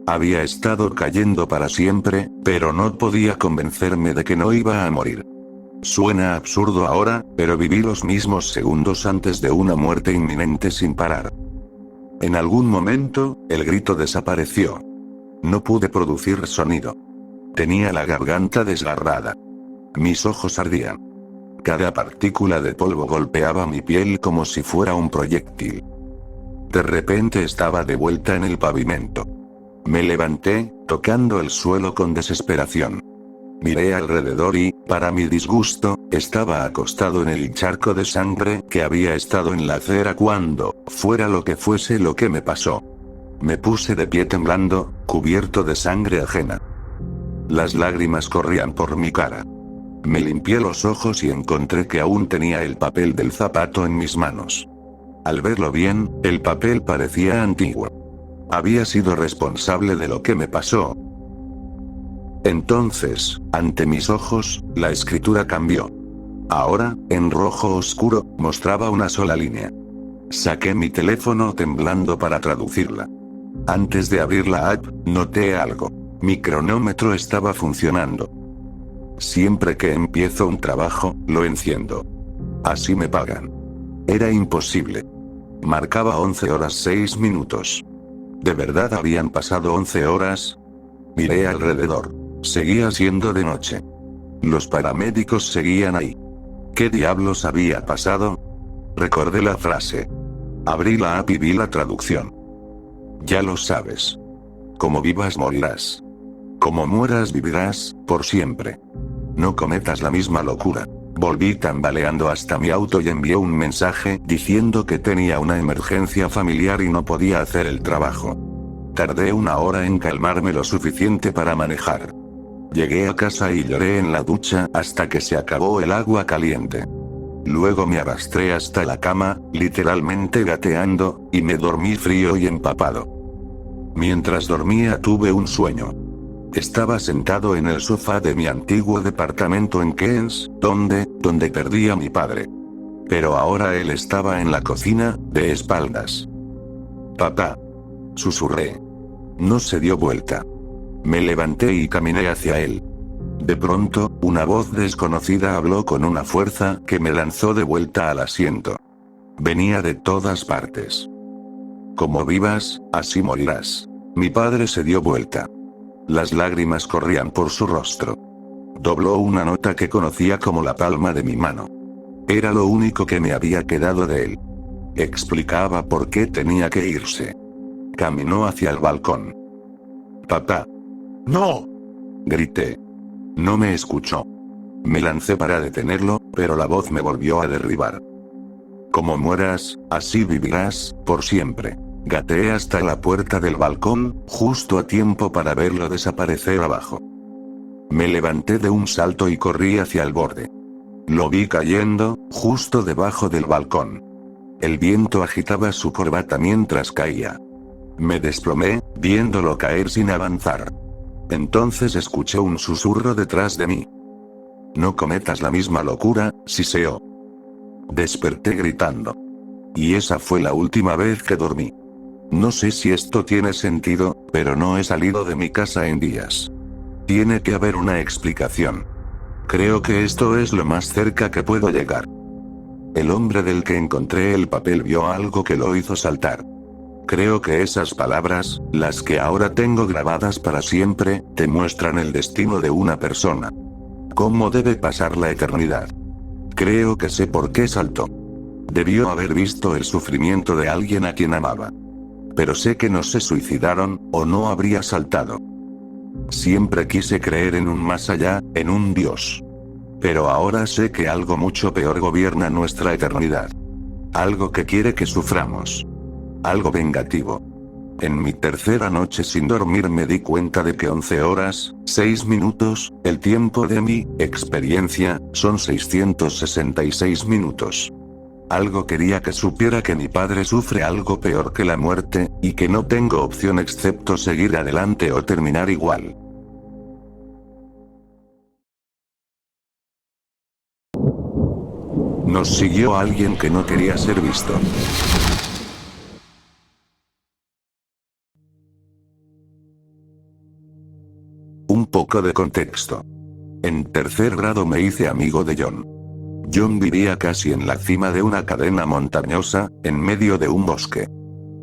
S1: Había estado cayendo para siempre, pero no podía convencerme de que no iba a morir. Suena absurdo ahora, pero viví los mismos segundos antes de una muerte inminente sin parar. En algún momento, el grito desapareció. No pude producir sonido. Tenía la garganta desgarrada. Mis ojos ardían. Cada partícula de polvo golpeaba mi piel como si fuera un proyectil. De repente estaba de vuelta en el pavimento. Me levanté, tocando el suelo con desesperación. Miré alrededor y, para mi disgusto, estaba acostado en el charco de sangre que había estado en la acera cuando, fuera lo que fuese lo que me pasó. Me puse de pie temblando, cubierto de sangre ajena. Las lágrimas corrían por mi cara. Me limpié los ojos y encontré que aún tenía el papel del zapato en mis manos. Al verlo bien, el papel parecía antiguo. Había sido responsable de lo que me pasó. Entonces, ante mis ojos, la escritura cambió. Ahora, en rojo oscuro, mostraba una sola línea. Saqué mi teléfono temblando para traducirla. Antes de abrir la app, noté algo. Mi cronómetro estaba funcionando. Siempre que empiezo un trabajo, lo enciendo. Así me pagan. Era imposible. Marcaba 11 horas 6 minutos. ¿De verdad habían pasado 11 horas? Miré alrededor. Seguía siendo de noche. Los paramédicos seguían ahí. ¿Qué diablos había pasado? Recordé la frase. Abrí la app y vi la traducción. Ya lo sabes. Como vivas morirás. Como mueras vivirás, por siempre. No cometas la misma locura. Volví tambaleando hasta mi auto y envié un mensaje diciendo que tenía una emergencia familiar y no podía hacer el trabajo. Tardé 1 hora en calmarme lo suficiente para manejar. Llegué a casa y lloré en la ducha hasta que se acabó el agua caliente. Luego me arrastré hasta la cama, literalmente gateando, y me dormí frío y empapado. Mientras dormía tuve un sueño. Estaba sentado en el sofá de mi antiguo departamento en Keynes, donde perdí a mi padre. Pero ahora él estaba en la cocina, de espaldas. «Papá», susurré. No se dio vuelta. Me levanté y caminé hacia él. De pronto, una voz desconocida habló con una fuerza que me lanzó de vuelta al asiento. Venía de todas partes. «Como vivas, así morirás». Mi padre se dio vuelta. Las lágrimas corrían por su rostro. Dobló una nota que conocía como la palma de mi mano. Era lo único que me había quedado de él. Explicaba por qué tenía que irse. Caminó hacia el balcón. «Papá». «¡No!», grité. No me escuchó. Me lancé para detenerlo, pero la voz me volvió a derribar. «Como mueras, así vivirás, por siempre». Gateé hasta la puerta del balcón, justo a tiempo para verlo desaparecer abajo. Me levanté de un salto y corrí hacia el borde. Lo vi cayendo, justo debajo del balcón. El viento agitaba su corbata mientras caía. Me desplomé, viéndolo caer sin avanzar. Entonces escuché un susurro detrás de mí. «No cometas la misma locura», siseó. Desperté gritando. Y esa fue la última vez que dormí. No sé si esto tiene sentido, pero no he salido de mi casa en días. Tiene que haber una explicación. Creo que esto es lo más cerca que puedo llegar. El hombre del que encontré el papel vio algo que lo hizo saltar. Creo que esas palabras, las que ahora tengo grabadas para siempre, te muestran el destino de una persona. Cómo debe pasar la eternidad. Creo que sé por qué saltó. Debió haber visto el sufrimiento de alguien a quien amaba. Pero sé que no se suicidaron, o no habría saltado. Siempre quise creer en un más allá, en un Dios. Pero ahora sé que algo mucho peor gobierna nuestra eternidad. Algo que quiere que suframos. Algo vengativo. En mi tercera noche sin dormir me di cuenta de que 11 horas, 6 minutos, el tiempo de mi experiencia, son 666 minutos. Algo quería que supiera que mi padre sufre algo peor que la muerte, y que no tengo opción excepto seguir adelante o terminar igual. Nos siguió alguien que no quería ser visto. Un poco de contexto. En tercer grado me hice amigo de John. John vivía casi en la cima de una cadena montañosa, en medio de un bosque.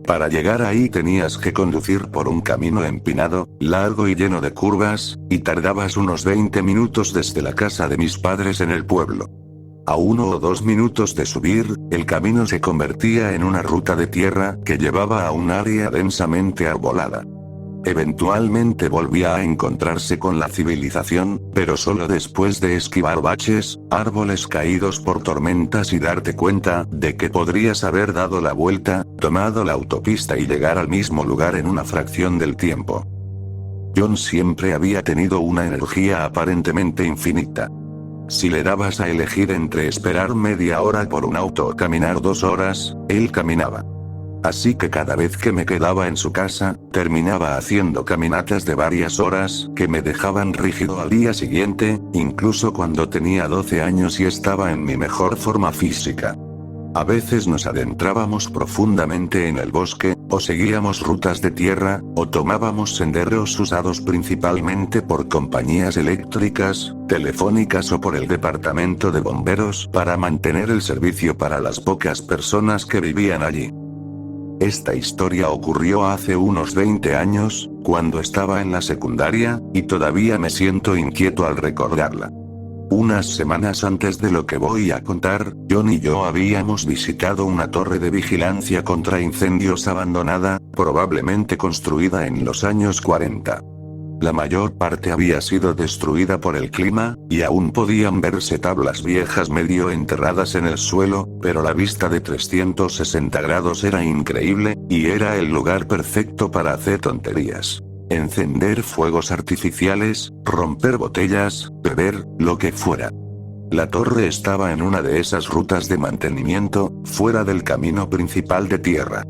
S1: Para llegar ahí tenías que conducir por un camino empinado, largo y lleno de curvas, y tardabas unos 20 minutos desde la casa de mis padres en el pueblo. A 1 o 2 minutos de subir, el camino se convertía en una ruta de tierra que llevaba a un área densamente arbolada. Eventualmente volvía a encontrarse con la civilización, pero solo después de esquivar baches, árboles caídos por tormentas y darte cuenta de que podrías haber dado la vuelta, tomado la autopista y llegar al mismo lugar en una fracción del tiempo. John siempre había tenido una energía aparentemente infinita. Si le dabas a elegir entre esperar media hora por un auto o caminar 2 horas, él caminaba. Así que cada vez que me quedaba en su casa, terminaba haciendo caminatas de varias horas que me dejaban rígido al día siguiente, incluso cuando tenía 12 años y estaba en mi mejor forma física. A veces nos adentrábamos profundamente en el bosque, o seguíamos rutas de tierra, o tomábamos senderos usados principalmente por compañías eléctricas, telefónicas o por el departamento de bomberos para mantener el servicio para las pocas personas que vivían allí. Esta historia ocurrió hace unos 20 años, cuando estaba en la secundaria, y todavía me siento inquieto al recordarla. Unas semanas antes de lo que voy a contar, John y yo habíamos visitado una torre de vigilancia contra incendios abandonada, probablemente construida en los años 40. La mayor parte había sido destruida por el clima, y aún podían verse tablas viejas medio enterradas en el suelo, pero la vista de 360 grados era increíble, y era el lugar perfecto para hacer tonterías. Encender fuegos artificiales, romper botellas, beber, lo que fuera. La torre estaba en una de esas rutas de mantenimiento, fuera del camino principal de tierra.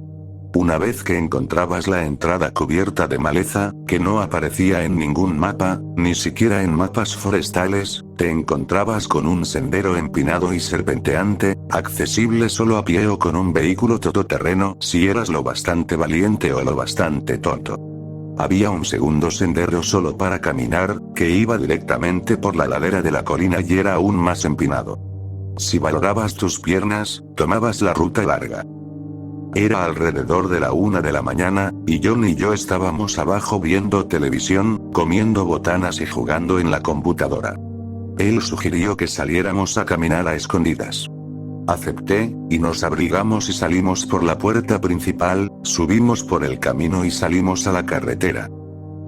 S1: Una vez que encontrabas la entrada cubierta de maleza, que no aparecía en ningún mapa, ni siquiera en mapas forestales, te encontrabas con un sendero empinado y serpenteante, accesible solo a pie o con un vehículo todoterreno si eras lo bastante valiente o lo bastante tonto. Había un segundo sendero solo para caminar, que iba directamente por la ladera de la colina y era aún más empinado. Si valorabas tus piernas, tomabas la ruta larga. Era alrededor de la 1 de la mañana, y John y yo estábamos abajo viendo televisión, comiendo botanas y jugando en la computadora. Él sugirió que saliéramos a caminar a escondidas. Acepté, y nos abrigamos y salimos por la puerta principal, subimos por el camino y salimos a la carretera.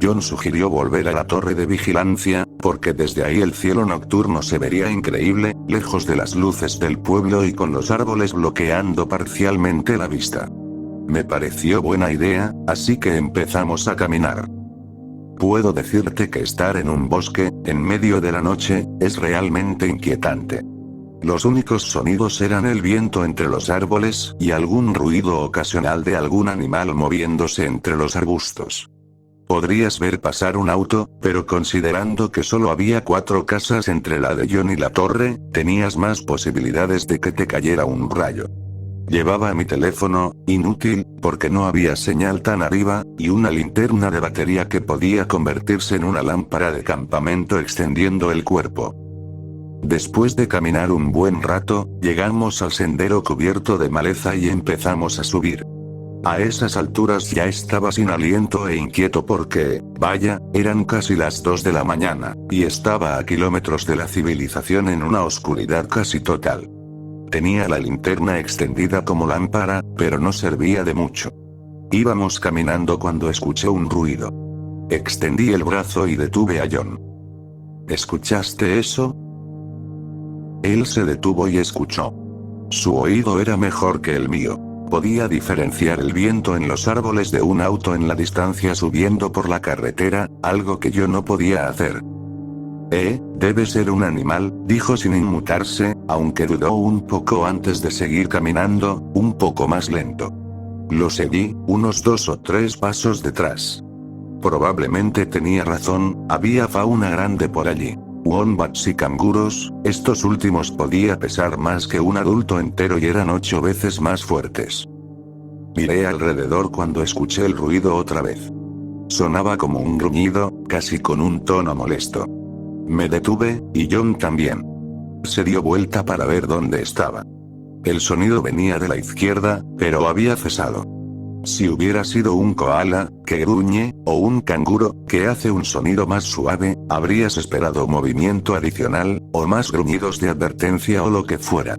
S1: John sugirió volver a la torre de vigilancia, porque desde ahí el cielo nocturno se vería increíble, lejos de las luces del pueblo y con los árboles bloqueando parcialmente la vista. Me pareció buena idea, así que empezamos a caminar. Puedo decirte que estar en un bosque, en medio de la noche, es realmente inquietante. Los únicos sonidos eran el viento entre los árboles y algún ruido ocasional de algún animal moviéndose entre los arbustos. Podrías ver pasar un auto, pero considerando que solo había 4 casas entre la de John y la torre, tenías más posibilidades de que te cayera un rayo. Llevaba mi teléfono, inútil, porque no había señal tan arriba, y una linterna de batería que podía convertirse en una lámpara de campamento extendiendo el cuerpo. Después de caminar un buen rato, llegamos al sendero cubierto de maleza y empezamos a subir. A esas alturas ya estaba sin aliento e inquieto porque, vaya, eran casi las 2 de la mañana, y estaba a kilómetros de la civilización en una oscuridad casi total. Tenía la linterna extendida como lámpara, pero no servía de mucho. Íbamos caminando cuando escuché un ruido. Extendí el brazo y detuve a John. ¿Escuchaste eso? Él se detuvo y escuchó. Su oído era mejor que el mío. Podía diferenciar el viento en los árboles de un auto en la distancia subiendo por la carretera, algo que yo no podía hacer. Debe ser un animal, dijo sin inmutarse, aunque dudó un poco antes de seguir caminando, un poco más lento. Lo seguí, unos 2 o 3 pasos detrás. Probablemente tenía razón, había fauna grande por allí. Wombats y canguros, estos últimos podía pesar más que un adulto entero y eran 8 veces más fuertes. Miré alrededor cuando escuché el ruido otra vez. Sonaba como un gruñido, casi con un tono molesto. Me detuve, y John también. Se dio vuelta para ver dónde estaba. El sonido venía de la izquierda, pero había cesado. Si hubiera sido un koala, que gruñe, o un canguro, que hace un sonido más suave, habrías esperado movimiento adicional, o más gruñidos de advertencia o lo que fuera.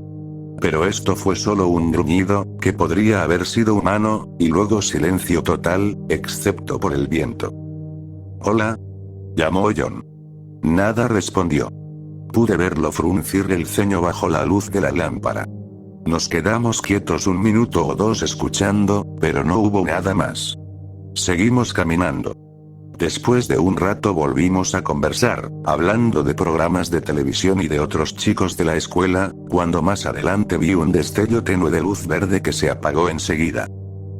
S1: Pero esto fue solo un gruñido, que podría haber sido humano, y luego silencio total, excepto por el viento. «Hola», llamó John. Nada respondió. Pude verlo fruncir el ceño bajo la luz de la lámpara. Nos quedamos quietos un minuto o dos escuchando, pero no hubo nada más. Seguimos caminando. Después de un rato volvimos a conversar, hablando de programas de televisión y de otros chicos de la escuela, cuando más adelante vi un destello tenue de luz verde que se apagó enseguida.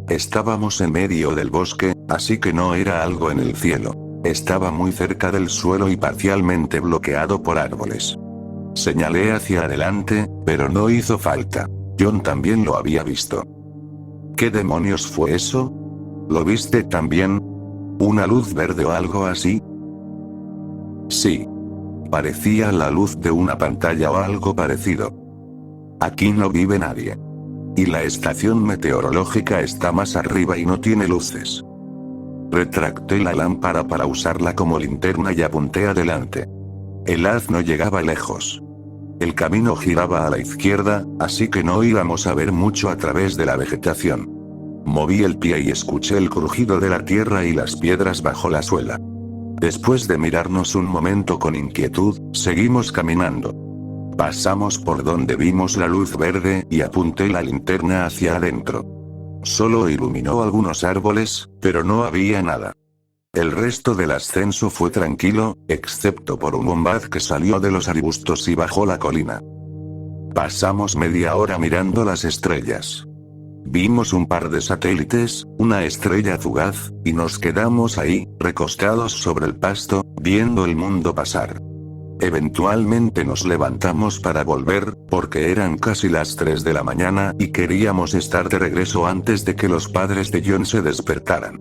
S1: Estábamos en medio del bosque, así que no era algo en el cielo. Estaba muy cerca del suelo y parcialmente bloqueado por árboles. Señalé hacia adelante, pero no hizo falta. John también lo había visto. ¿Qué demonios fue eso? ¿Lo viste también? ¿Una luz verde o algo así? Sí. Parecía la luz de una pantalla o algo parecido. Aquí no vive nadie. Y la estación meteorológica está más arriba y no tiene luces. Retracté la lámpara para usarla como linterna y apunté adelante. El haz no llegaba lejos. El camino giraba a la izquierda, así que no íbamos a ver mucho a través de la vegetación. Moví el pie y escuché el crujido de la tierra y las piedras bajo la suela. Después de mirarnos un momento con inquietud, seguimos caminando. Pasamos por donde vimos la luz verde y apunté la linterna hacia adentro. Solo iluminó algunos árboles, pero no había nada. El resto del ascenso fue tranquilo, excepto por un wombat que salió de los arbustos y bajó la colina. Pasamos media hora mirando las estrellas. Vimos un par de satélites, una estrella fugaz, y nos quedamos ahí, recostados sobre el pasto, viendo el mundo pasar. Eventualmente nos levantamos para volver, porque eran casi las 3 de la mañana y queríamos estar de regreso antes de que los padres de John se despertaran.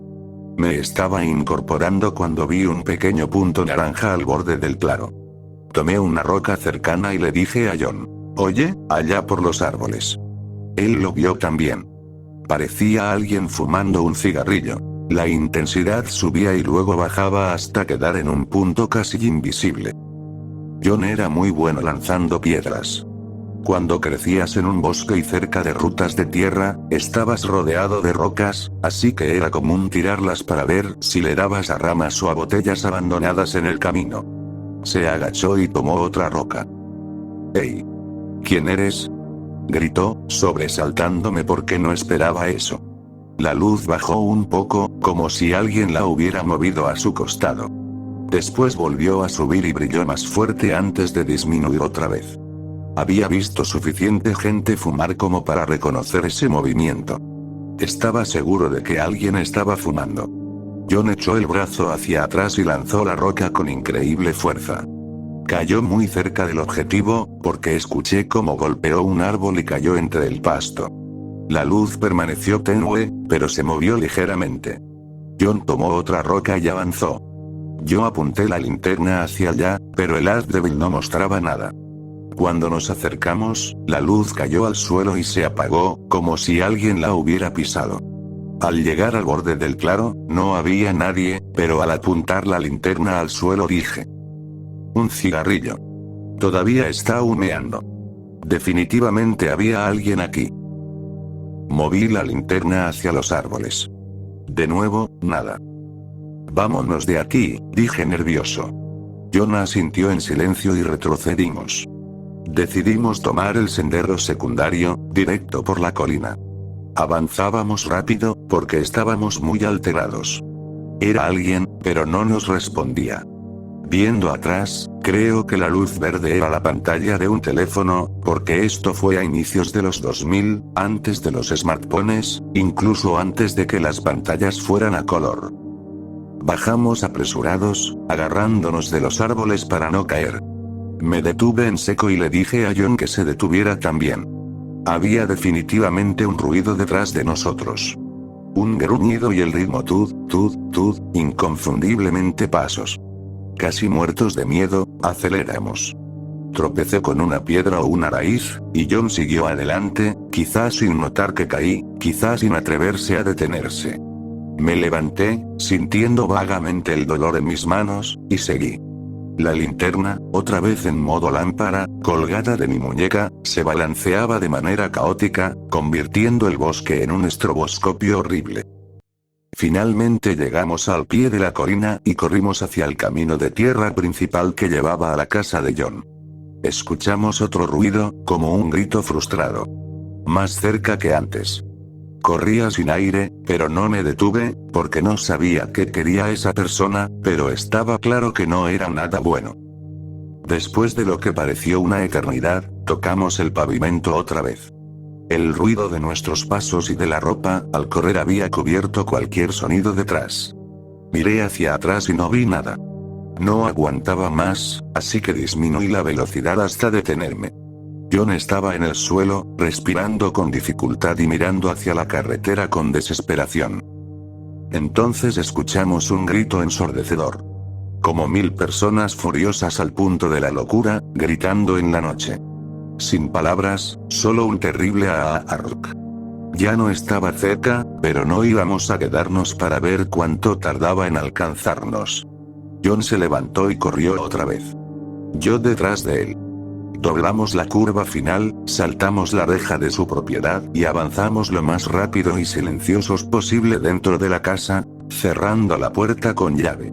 S1: Me estaba incorporando cuando vi un pequeño punto naranja al borde del claro. Tomé una roca cercana y le dije a John: «Oye, allá por los árboles». Él lo vio también. Parecía alguien fumando un cigarrillo. La intensidad subía y luego bajaba hasta quedar en un punto casi invisible. John era muy bueno lanzando piedras. Cuando crecías en un bosque y cerca de rutas de tierra, estabas rodeado de rocas, así que era común tirarlas para ver si le dabas a ramas o a botellas abandonadas en el camino. Se agachó y tomó otra roca. «¡Hey! ¿Quién eres?», gritó, sobresaltándome porque no esperaba eso. La luz bajó un poco, como si alguien la hubiera movido a su costado. Después volvió a subir y brilló más fuerte antes de disminuir otra vez. Había visto suficiente gente fumar como para reconocer ese movimiento. Estaba seguro de que alguien estaba fumando. John echó el brazo hacia atrás y lanzó la roca con increíble fuerza. Cayó muy cerca del objetivo, porque escuché cómo golpeó un árbol y cayó entre el pasto. La luz permaneció tenue, pero se movió ligeramente. John tomó otra roca y avanzó. Yo apunté la linterna hacia allá, pero el haz débil no mostraba nada. Cuando nos acercamos, la luz cayó al suelo y se apagó, como si alguien la hubiera pisado. Al llegar al borde del claro, no había nadie, pero al apuntar la linterna al suelo dije: «Un cigarrillo. Todavía está humeando. Definitivamente había alguien aquí». Moví la linterna hacia los árboles. De nuevo, nada. «Vámonos de aquí», dije nervioso. John asintió en silencio y retrocedimos. Decidimos tomar el sendero secundario, directo por la colina. Avanzábamos rápido, porque estábamos muy alterados. Era alguien, pero no nos respondía. Viendo atrás, creo que la luz verde era la pantalla de un teléfono, porque esto fue a inicios de los 2000, antes de los smartphones, incluso antes de que las pantallas fueran a color. Bajamos apresurados, agarrándonos de los árboles para no caer. Me detuve en seco y le dije a John que se detuviera también. Había definitivamente un ruido detrás de nosotros. Un gruñido y el ritmo tud, tud, tud, inconfundiblemente pasos. Casi muertos de miedo, aceleramos. Tropecé con una piedra o una raíz, y John siguió adelante, quizás sin notar que caí, quizás sin atreverse a detenerse. Me levanté, sintiendo vagamente el dolor en mis manos, y seguí. La linterna, otra vez en modo lámpara, colgada de mi muñeca, se balanceaba de manera caótica, convirtiendo el bosque en un estroboscopio horrible. Finalmente llegamos al pie de la colina y corrimos hacia el camino de tierra principal que llevaba a la casa de John. Escuchamos otro ruido, como un grito frustrado. Más cerca que antes. Corría sin aire, pero no me detuve, porque no sabía qué quería esa persona, pero estaba claro que no era nada bueno. Después de lo que pareció una eternidad, tocamos el pavimento otra vez. El ruido de nuestros pasos y de la ropa, al correr había cubierto cualquier sonido detrás. Miré hacia atrás y no vi nada. No aguantaba más, así que disminuí la velocidad hasta detenerme. John estaba en el suelo, respirando con dificultad y mirando hacia la carretera con desesperación. Entonces escuchamos un grito ensordecedor. Como 1000 personas furiosas al punto de la locura, gritando en la noche. Sin palabras, solo un terrible arc. Ya no estaba cerca, pero no íbamos a quedarnos para ver cuánto tardaba en alcanzarnos. John se levantó y corrió otra vez. Yo detrás de él. Doblamos la curva final, saltamos la reja de su propiedad y avanzamos lo más rápido y silenciosos posible dentro de la casa, cerrando la puerta con llave.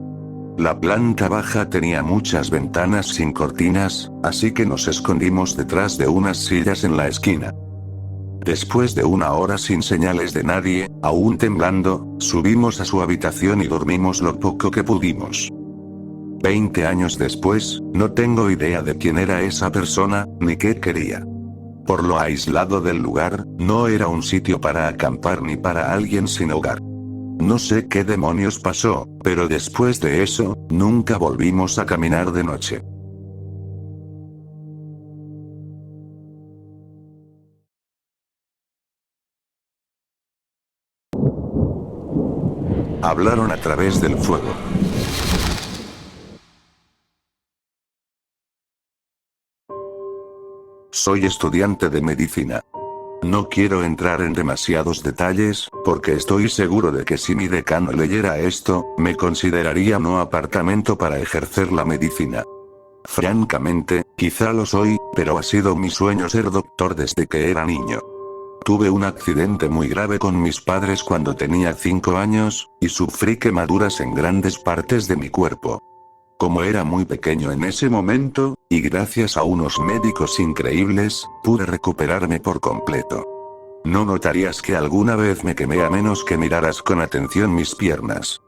S1: La planta baja tenía muchas ventanas sin cortinas, así que nos escondimos detrás de unas sillas en la esquina. Después de una hora sin señales de nadie, aún temblando, subimos a su habitación y dormimos lo poco que pudimos. 20 años después, no tengo idea de quién era esa persona, ni qué quería. Por lo aislado del lugar, no era un sitio para acampar ni para alguien sin hogar. No sé qué demonios pasó, pero después de eso, nunca volvimos a caminar de noche. Hablaron a través del fuego. Soy estudiante de medicina. No quiero entrar en demasiados detalles, porque estoy seguro de que si mi decano leyera esto, me consideraría no apartamento para ejercer la medicina. Francamente, quizá lo soy, pero ha sido mi sueño ser doctor desde que era niño. Tuve un accidente muy grave con mis padres cuando tenía 5 años, y sufrí quemaduras en grandes partes de mi cuerpo. Como era muy pequeño en ese momento, y gracias a unos médicos increíbles, pude recuperarme por completo. No notarías que alguna vez me quemé a menos que miraras con atención mis piernas.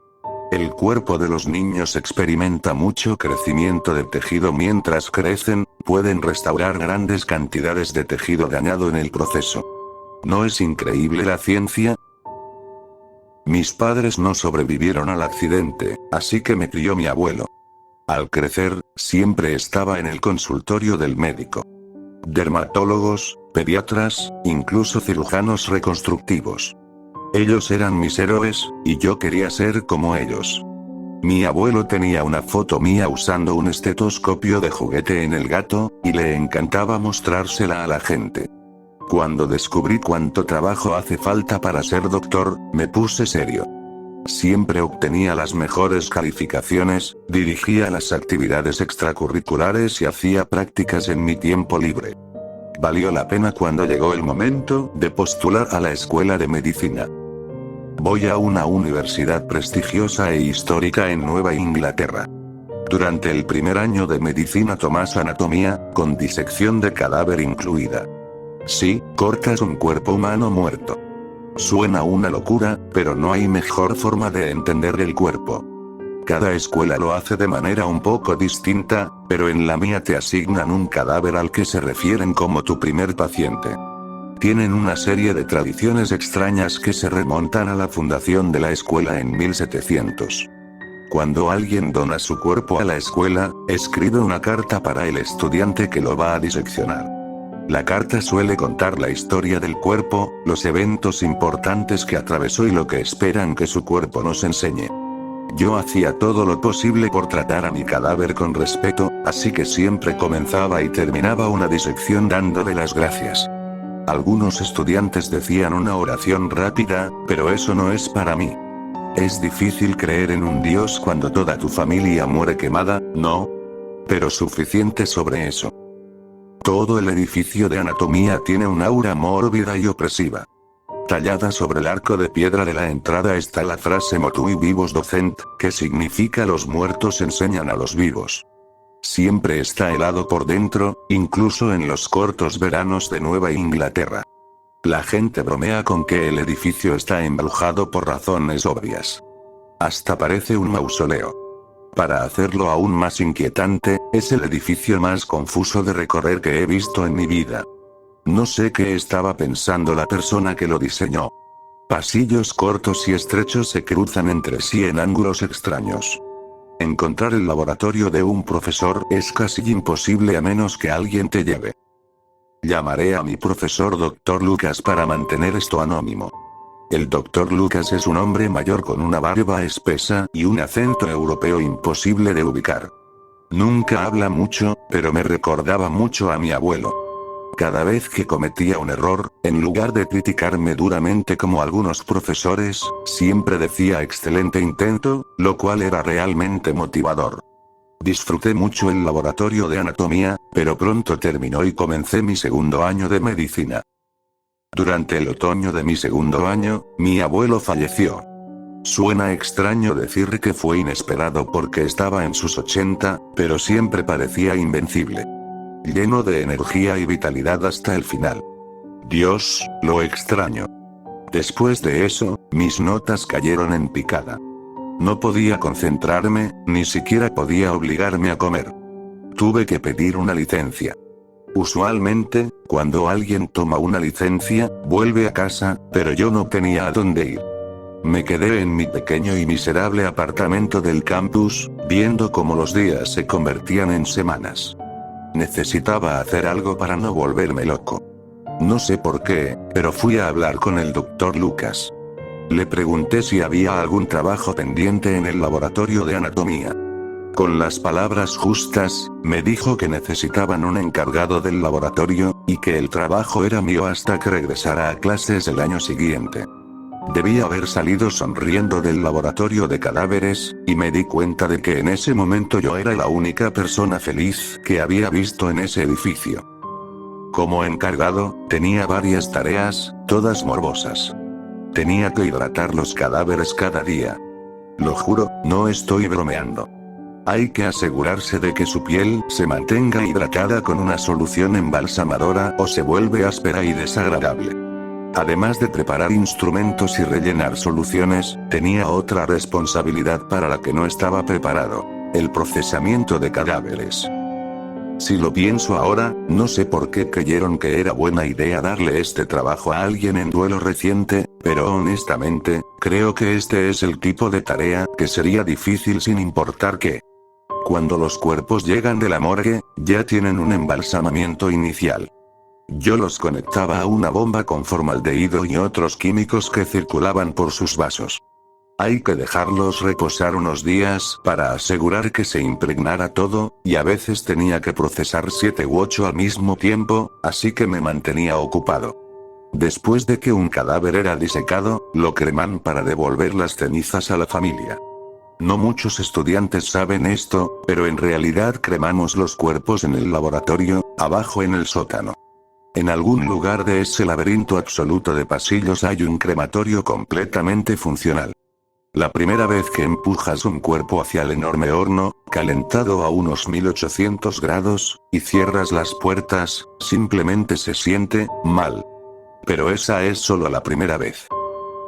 S1: El cuerpo de los niños experimenta mucho crecimiento de tejido mientras crecen, pueden restaurar grandes cantidades de tejido dañado en el proceso. ¿No es increíble la ciencia? Mis padres no sobrevivieron al accidente, así que me crió mi abuelo. Al crecer, siempre estaba en el consultorio del médico. Dermatólogos, pediatras, incluso cirujanos reconstructivos. Ellos eran mis héroes, y yo quería ser como ellos. Mi abuelo tenía una foto mía usando un estetoscopio de juguete en el gato, y le encantaba mostrársela a la gente. Cuando descubrí cuánto trabajo hace falta para ser doctor, me puse serio. Siempre obtenía las mejores calificaciones, dirigía las actividades extracurriculares y hacía prácticas en mi tiempo libre. Valió la pena cuando llegó el momento de postular a la escuela de medicina. Voy a una universidad prestigiosa e histórica en Nueva Inglaterra. Durante el primer año de medicina tomas anatomía, con disección de cadáver incluida. Sí, cortas un cuerpo humano muerto. Suena una locura, pero no hay mejor forma de entender el cuerpo. Cada escuela lo hace de manera un poco distinta, pero en la mía te asignan un cadáver al que se refieren como tu primer paciente. Tienen una serie de tradiciones extrañas que se remontan a la fundación de la escuela en 1700. Cuando alguien dona su cuerpo a la escuela, escribe una carta para el estudiante que lo va a diseccionar. La carta suele contar la historia del cuerpo, los eventos importantes que atravesó y lo que esperan que su cuerpo nos enseñe. Yo hacía todo lo posible por tratar a mi cadáver con respeto, así que siempre comenzaba y terminaba una disección dándole las gracias. Algunos estudiantes decían una oración rápida, pero eso no es para mí. Es difícil creer en un Dios cuando toda tu familia muere quemada, ¿no? pero suficiente sobre eso. Todo el edificio de anatomía tiene un aura mórbida y opresiva. Tallada sobre el arco de piedra de la entrada está la frase Motui vivos docent, que significa los muertos enseñan a los vivos. Siempre está helado por dentro, incluso en los cortos veranos de Nueva Inglaterra. La gente bromea con que el edificio está embrujado por razones obvias. Hasta parece un mausoleo. Para hacerlo aún más inquietante, es el edificio más confuso de recorrer que he visto en mi vida. No sé qué estaba pensando la persona que lo diseñó. Pasillos cortos y estrechos se cruzan entre sí en ángulos extraños. Encontrar el laboratorio de un profesor es casi imposible a menos que alguien te lleve. Llamaré a mi profesor Dr. Lucas para mantener esto anónimo. El Dr. Lucas es un hombre mayor con una barba espesa y un acento europeo imposible de ubicar. Nunca habla mucho, pero me recordaba mucho a mi abuelo. Cada vez que cometía un error, en lugar de criticarme duramente como algunos profesores, siempre decía excelente intento, lo cual era realmente motivador. Disfruté mucho el laboratorio de anatomía, pero pronto terminó y comencé mi segundo año de medicina. Durante el otoño de mi segundo año, mi abuelo falleció. Suena extraño decir que fue inesperado porque estaba en sus 80, pero siempre parecía invencible. Lleno de energía y vitalidad hasta el final. Dios, lo extraño. Después de eso, mis notas cayeron en picada. No podía concentrarme, ni siquiera podía obligarme a comer. Tuve que pedir una licencia. Usualmente, cuando alguien toma una licencia, vuelve a casa, pero yo no tenía a dónde ir. Me quedé en mi pequeño y miserable apartamento del campus, viendo cómo los días se convertían en semanas. Necesitaba hacer algo para no volverme loco. No sé por qué, pero fui a hablar con el Dr. Lucas. Le pregunté si había algún trabajo pendiente en el laboratorio de anatomía. Con las palabras justas, me dijo que necesitaban un encargado del laboratorio, y que el trabajo era mío hasta que regresara a clases el año siguiente. Debía haber salido sonriendo del laboratorio de cadáveres, y me di cuenta de que en ese momento yo era la única persona feliz que había visto en ese edificio. Como encargado, tenía varias tareas, todas morbosas. Tenía que hidratar los cadáveres cada día. Lo juro, no estoy bromeando. Hay que asegurarse de que su piel se mantenga hidratada con una solución embalsamadora o se vuelve áspera y desagradable. Además de preparar instrumentos y rellenar soluciones, tenía otra responsabilidad para la que no estaba preparado: el procesamiento de cadáveres. Si lo pienso ahora, no sé por qué creyeron que era buena idea darle este trabajo a alguien en duelo reciente, pero honestamente, creo que este es el tipo de tarea que sería difícil sin importar qué. Cuando los cuerpos llegan de la morgue, ya tienen un embalsamamiento inicial. Yo los conectaba a una bomba con formaldehído y otros químicos que circulaban por sus vasos. Hay que dejarlos reposar unos días para asegurar que se impregnara todo, y a veces tenía que procesar 7 u 8 al mismo tiempo, así que me mantenía ocupado. Después de que un cadáver era disecado, lo creman para devolver las cenizas a la familia. No muchos estudiantes saben esto, pero en realidad cremamos los cuerpos en el laboratorio, abajo en el sótano. En algún lugar de ese laberinto absoluto de pasillos hay un crematorio completamente funcional. La primera vez que empujas un cuerpo hacia el enorme horno, calentado a unos 1800 grados, y cierras las puertas, simplemente se siente mal. Pero esa es solo la primera vez.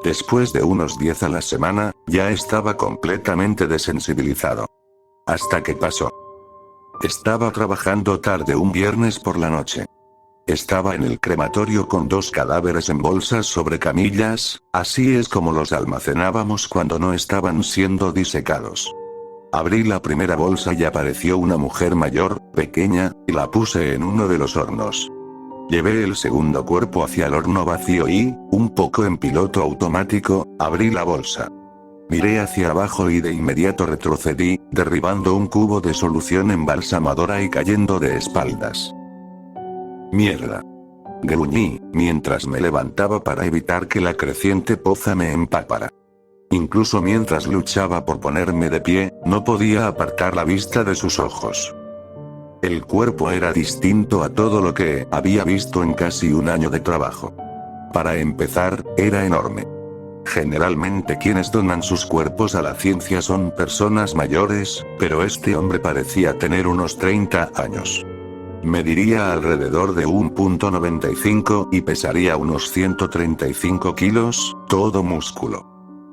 S1: Después de unos 10 a la semana, ya estaba completamente desensibilizado. Hasta que pasó. Estaba trabajando tarde un viernes por la noche. Estaba en el crematorio con 2 cadáveres en bolsas sobre camillas, así es como los almacenábamos cuando no estaban siendo disecados. Abrí la primera bolsa y apareció una mujer mayor, pequeña, y la puse en uno de los hornos. Llevé el segundo cuerpo hacia el horno vacío y, un poco en piloto automático, abrí la bolsa. Miré hacia abajo y de inmediato retrocedí, derribando un cubo de solución embalsamadora y cayendo de espaldas. Mierda. Gruñí, mientras me levantaba para evitar que la creciente poza me empapara. Incluso mientras luchaba por ponerme de pie, no podía apartar la vista de sus ojos. El cuerpo era distinto a todo lo que había visto en casi un año de trabajo. Para empezar, era enorme. Generalmente quienes donan sus cuerpos a la ciencia son personas mayores, pero este hombre parecía tener unos 30 años. Mediría alrededor de 1,95 y pesaría unos 135 kilos, todo músculo.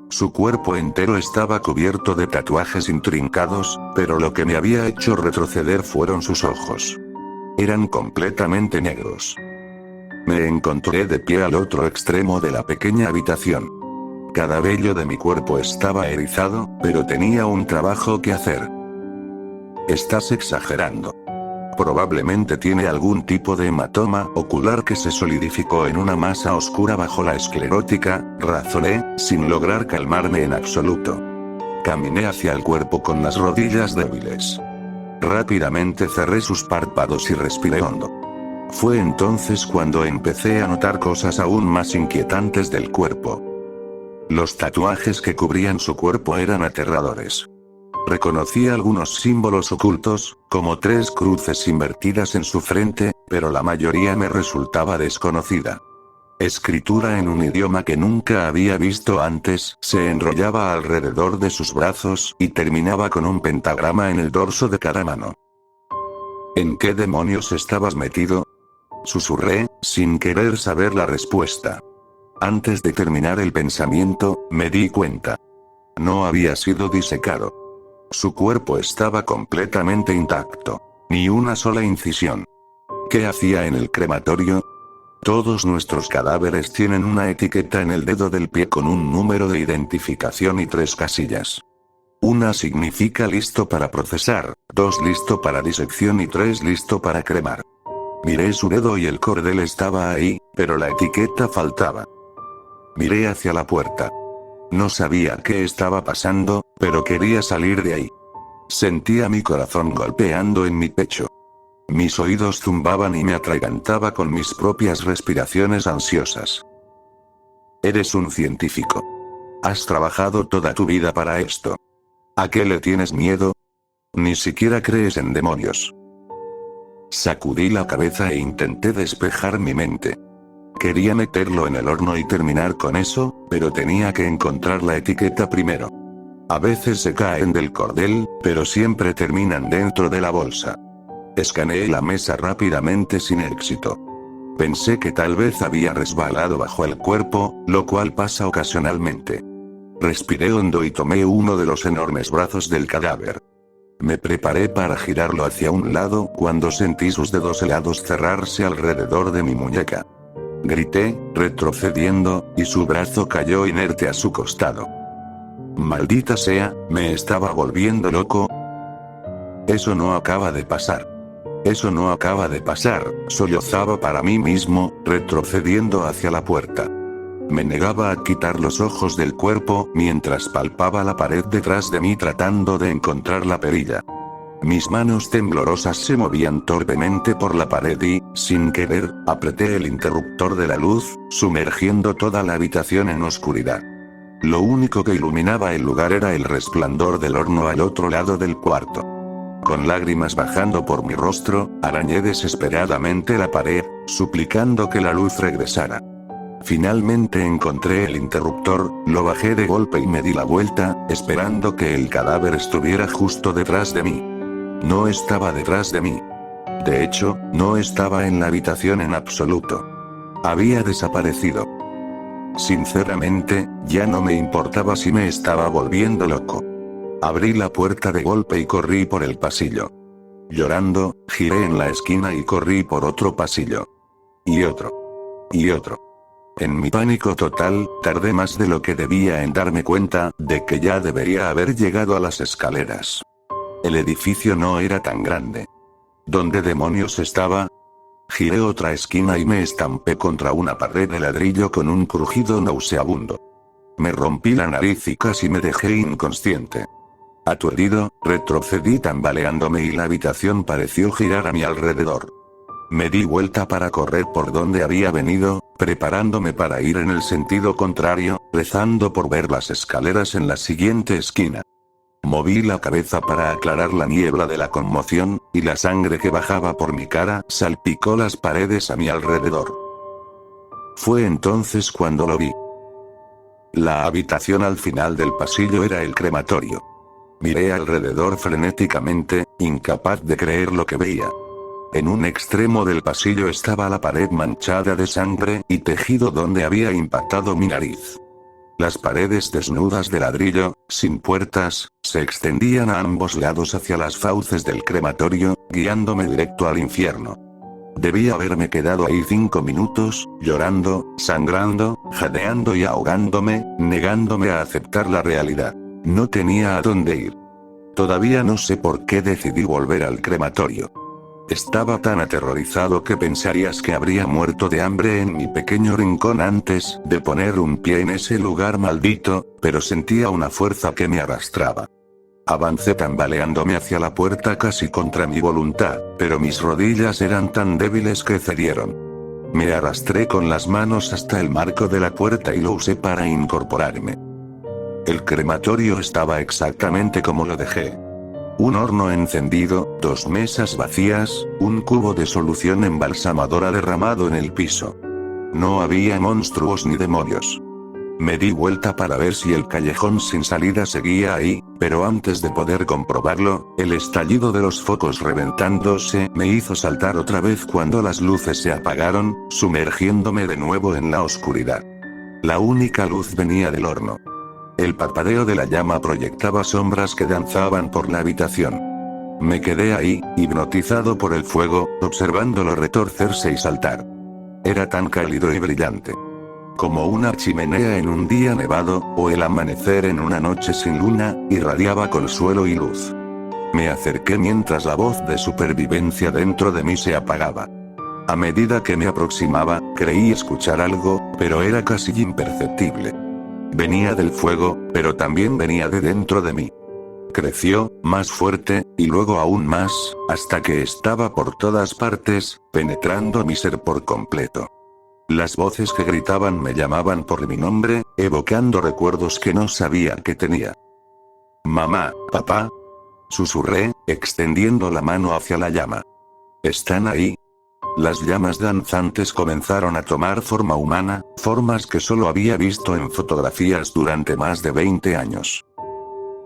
S1: Su cuerpo entero estaba cubierto de tatuajes intrincados, pero lo que me había hecho retroceder fueron sus ojos. Eran completamente negros. Me encontré de pie al otro extremo de la pequeña habitación. Cada vello de mi cuerpo estaba erizado, pero tenía un trabajo que hacer. Estás exagerando. Probablemente tiene algún tipo de hematoma ocular que se solidificó en una masa oscura bajo la esclerótica, razoné, sin lograr calmarme en absoluto. Caminé hacia el cuerpo con las rodillas débiles. Rápidamente cerré sus párpados y respiré hondo. Fue entonces cuando empecé a notar cosas aún más inquietantes del cuerpo. Los tatuajes que cubrían su cuerpo eran aterradores. Reconocí algunos símbolos ocultos, como 3 cruces invertidas en su frente, pero la mayoría me resultaba desconocida. Escritura en un idioma que nunca había visto antes, se enrollaba alrededor de sus brazos y terminaba con un pentagrama en el dorso de cada mano. ¿En qué demonios estabas metido?, susurré, sin querer saber la respuesta. Antes de terminar el pensamiento, me di cuenta. No había sido disecado. Su cuerpo estaba completamente intacto. Ni una sola incisión. ¿Qué hacía en el crematorio? Todos nuestros cadáveres tienen una etiqueta en el dedo del pie con un número de identificación y 3 casillas. 1 significa listo para procesar, 2 listo para disección y 3 listo para cremar. Miré su dedo y el cordel estaba ahí, pero la etiqueta faltaba. Miré hacia la puerta. No sabía qué estaba pasando, pero quería salir de ahí. Sentía mi corazón golpeando en mi pecho. Mis oídos zumbaban y me atragantaba con mis propias respiraciones ansiosas. Eres un científico. Has trabajado toda tu vida para esto. ¿A qué le tienes miedo? Ni siquiera crees en demonios. Sacudí la cabeza e intenté despejar mi mente. Quería meterlo en el horno y terminar con eso, pero tenía que encontrar la etiqueta primero. A veces se caen del cordel, pero siempre terminan dentro de la bolsa. Escaneé la mesa rápidamente sin éxito. Pensé que tal vez había resbalado bajo el cuerpo, lo cual pasa ocasionalmente. Respiré hondo y tomé uno de los enormes brazos del cadáver. Me preparé para girarlo hacia un lado cuando sentí sus dedos helados cerrarse alrededor de mi muñeca. Grité, retrocediendo, y su brazo cayó inerte a su costado. Maldita sea, me estaba volviendo loco. Eso no acaba de pasar. Eso no acaba de pasar, sollozaba para mí mismo, retrocediendo hacia la puerta. Me negaba a quitar los ojos del cuerpo mientras palpaba la pared detrás de mí tratando de encontrar la perilla. Mis manos temblorosas se movían torpemente por la pared y, sin querer, apreté el interruptor de la luz, sumergiendo toda la habitación en oscuridad. Lo único que iluminaba el lugar era el resplandor del horno al otro lado del cuarto. Con lágrimas bajando por mi rostro, arañé desesperadamente la pared, suplicando que la luz regresara. Finalmente encontré el interruptor, lo bajé de golpe y me di la vuelta, esperando que el cadáver estuviera justo detrás de mí. No estaba detrás de mí. De hecho, no estaba en la habitación en absoluto. Había desaparecido. Sinceramente, ya no me importaba si me estaba volviendo loco. Abrí la puerta de golpe y corrí por el pasillo. Llorando, giré en la esquina y corrí por otro pasillo. Y otro. Y otro. En mi pánico total, tardé más de lo que debía en darme cuenta de que ya debería haber llegado a las escaleras. El edificio no era tan grande. ¿Dónde demonios estaba? Giré otra esquina y me estampé contra una pared de ladrillo con un crujido nauseabundo. Me rompí la nariz y casi me dejé inconsciente. Aturdido, retrocedí tambaleándome y la habitación pareció girar a mi alrededor. Me di vuelta para correr por donde había venido, preparándome para ir en el sentido contrario, rezando por ver las escaleras en la siguiente esquina. Moví la cabeza para aclarar la niebla de la conmoción, y la sangre que bajaba por mi cara salpicó las paredes a mi alrededor. Fue entonces cuando lo vi. La habitación al final del pasillo era el crematorio. Miré alrededor frenéticamente, incapaz de creer lo que veía. En un extremo del pasillo estaba la pared manchada de sangre y tejido donde había impactado mi nariz. Las paredes desnudas de ladrillo, sin puertas, se extendían a ambos lados hacia las fauces del crematorio, guiándome directo al infierno. Debía haberme quedado ahí 5 minutos, llorando, sangrando, jadeando y ahogándome, negándome a aceptar la realidad. No tenía a dónde ir. Todavía no sé por qué decidí volver al crematorio. Estaba tan aterrorizado que pensarías que habría muerto de hambre en mi pequeño rincón antes de poner un pie en ese lugar maldito, pero sentía una fuerza que me arrastraba. Avancé tambaleándome hacia la puerta casi contra mi voluntad, pero mis rodillas eran tan débiles que cedieron. Me arrastré con las manos hasta el marco de la puerta y lo usé para incorporarme. El crematorio estaba exactamente como lo dejé. Un horno encendido, 2 mesas vacías, un cubo de solución embalsamadora derramado en el piso. No había monstruos ni demonios. Me di vuelta para ver si el callejón sin salida seguía ahí, pero antes de poder comprobarlo, el estallido de los focos reventándose me hizo saltar otra vez cuando las luces se apagaron, sumergiéndome de nuevo en la oscuridad. La única luz venía del horno. El parpadeo de la llama proyectaba sombras que danzaban por la habitación. Me quedé ahí, hipnotizado por el fuego, observándolo retorcerse y saltar. Era tan cálido y brillante. Como una chimenea en un día nevado, o el amanecer en una noche sin luna, irradiaba consuelo y luz. Me acerqué mientras la voz de supervivencia dentro de mí se apagaba. A medida que me aproximaba, creí escuchar algo, pero era casi imperceptible. Venía del fuego, pero también venía de dentro de mí. Creció, más fuerte, y luego aún más, hasta que estaba por todas partes, penetrando mi ser por completo. Las voces que gritaban me llamaban por mi nombre, evocando recuerdos que no sabía que tenía. Mamá, papá. Susurré, extendiendo la mano hacia la llama. ¿Están ahí? Las llamas danzantes comenzaron a tomar forma humana, formas que solo había visto en fotografías durante más de 20 años.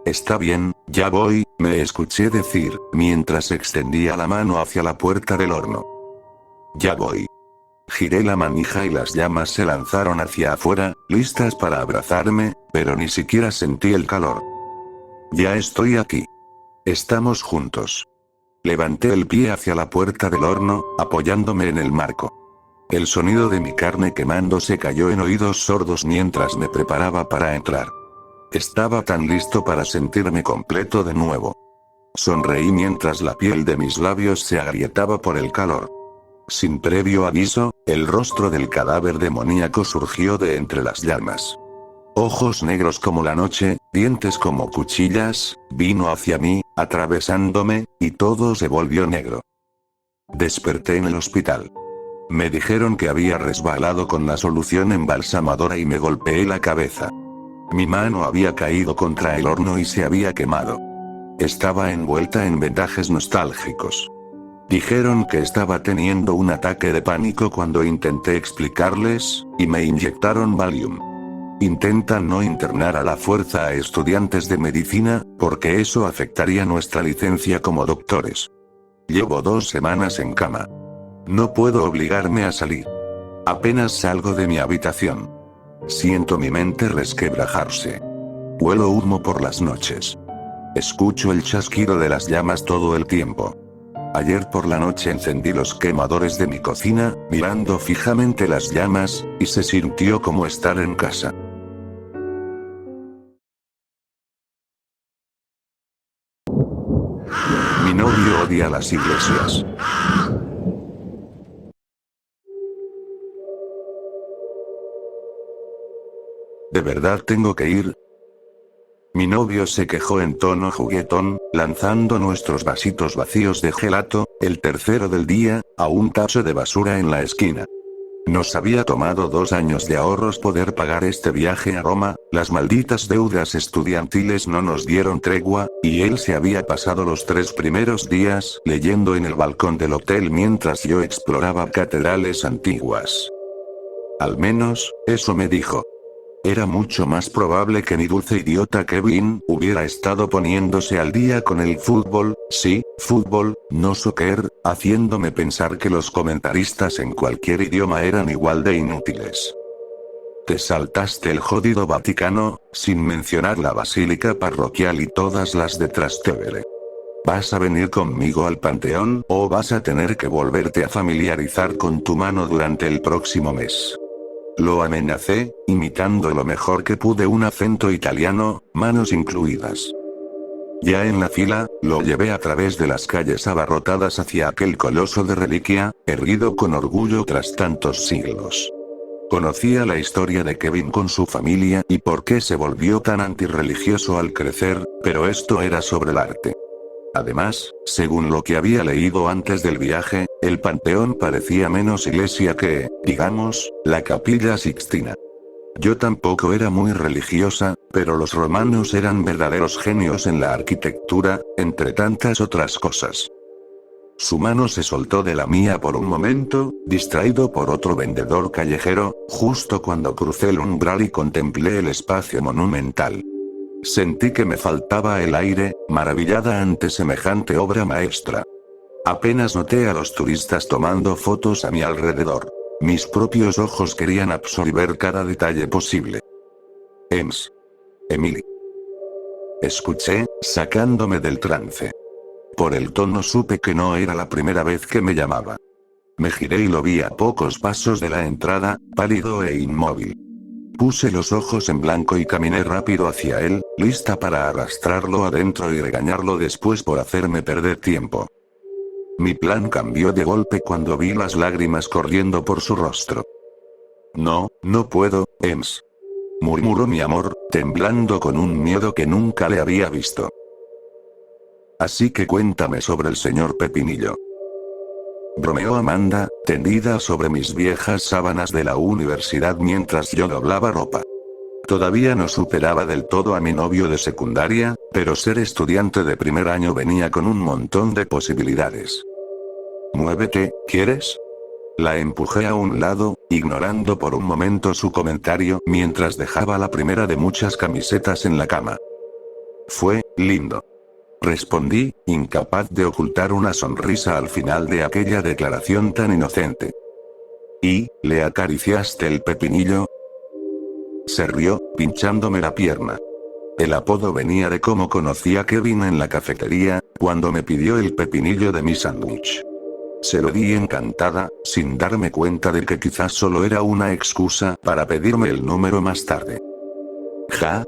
S1: Está bien, ya voy, me escuché decir, mientras extendía la mano hacia la puerta del horno. Ya voy. Giré la manija y las llamas se lanzaron hacia afuera, listas para abrazarme, pero ni siquiera sentí el calor. Ya estoy aquí. Estamos juntos. Levanté el pie hacia la puerta del horno, apoyándome en el marco. El sonido de mi carne quemándose cayó en oídos sordos mientras me preparaba para entrar. Estaba tan listo para sentirme completo de nuevo. Sonreí mientras la piel de mis labios se agrietaba por el calor. Sin previo aviso, el rostro del cadáver demoníaco surgió de entre las llamas. Ojos negros como la noche, dientes como cuchillas, vino hacia mí, atravesándome, y todo se volvió negro. Desperté en el hospital. Me dijeron que había resbalado con la solución embalsamadora y me golpeé la cabeza. Mi mano había caído contra el horno y se había quemado. Estaba envuelta en vendajes nostálgicos. Dijeron que estaba teniendo un ataque de pánico cuando intenté explicarles, y me inyectaron Valium. Intentan no internar a la fuerza a estudiantes de medicina, porque eso afectaría nuestra licencia como doctores. Llevo 2 semanas en cama. No puedo obligarme a salir. Apenas salgo de mi habitación. Siento mi mente resquebrajarse. Huelo humo por las noches. Escucho el chasquido de las llamas todo el tiempo. Ayer por la noche encendí los quemadores de mi cocina, mirando fijamente las llamas, y se sintió como estar en casa. Mi novio odia las iglesias. ¿De verdad tengo que ir? Mi novio se quejó en tono juguetón, lanzando nuestros vasitos vacíos de gelato, el tercero del día, a un tacho de basura en la esquina. Nos había tomado 2 años de ahorros poder pagar este viaje a Roma, las malditas deudas estudiantiles no nos dieron tregua, y él se había pasado los 3 primeros días leyendo en el balcón del hotel mientras yo exploraba catedrales antiguas. Al menos, eso me dijo. Era mucho más probable que mi dulce idiota Kevin hubiera estado poniéndose al día con el fútbol, sí, fútbol, no soccer, haciéndome pensar que los comentaristas en cualquier idioma eran igual de inútiles. Te saltaste el jodido Vaticano, sin mencionar la basílica parroquial y todas las de Trastevere. ¿Vas a venir conmigo al Panteón o vas a tener que volverte a familiarizar con tu mano durante el próximo mes? Lo amenacé, imitando lo mejor que pude un acento italiano, manos incluidas. Ya en la fila, lo llevé a través de las calles abarrotadas hacia aquel coloso de reliquia, erguido con orgullo tras tantos siglos. Conocía la historia de Kevin con su familia y por qué se volvió tan antirreligioso al crecer, pero esto era sobre el arte. Además, según lo que había leído antes del viaje, el Panteón parecía menos iglesia que, digamos, la Capilla Sixtina. Yo tampoco era muy religiosa, pero los romanos eran verdaderos genios en la arquitectura, entre tantas otras cosas. Su mano se soltó de la mía por un momento, distraído por otro vendedor callejero, justo cuando crucé el umbral y contemplé el espacio monumental. Sentí que me faltaba el aire, maravillada ante semejante obra maestra. Apenas noté a los turistas tomando fotos a mi alrededor. Mis propios ojos querían absorber cada detalle posible. Emily. Escuché, sacándome del trance. Por el tono supe que no era la primera vez que me llamaba. Me giré y lo vi a pocos pasos de la entrada, pálido e inmóvil. Puse los ojos en blanco y caminé rápido hacia él, lista para arrastrarlo adentro y regañarlo después por hacerme perder tiempo. Mi plan cambió de golpe cuando vi las lágrimas corriendo por su rostro. No puedo, murmuró mi amor, temblando con un miedo que nunca le había visto. Así que cuéntame sobre el señor Pepinillo. Bromeó Amanda, tendida sobre mis viejas sábanas de la universidad mientras yo doblaba ropa. Todavía no superaba del todo a mi novio de secundaria, pero ser estudiante de primer año venía con un montón de posibilidades. Muévete, ¿quieres? La empujé a un lado, ignorando por un momento su comentario mientras dejaba la primera de muchas camisetas en la cama. Fue lindo. Respondí, incapaz de ocultar una sonrisa al final de aquella declaración tan inocente. ¿Y, le acariciaste el pepinillo? Se rió, pinchándome la pierna. El apodo venía de cómo conocí a Kevin en la cafetería, cuando me pidió el pepinillo de mi sándwich. Se lo di encantada, sin darme cuenta de que quizás solo era una excusa para pedirme el número más tarde. Ja.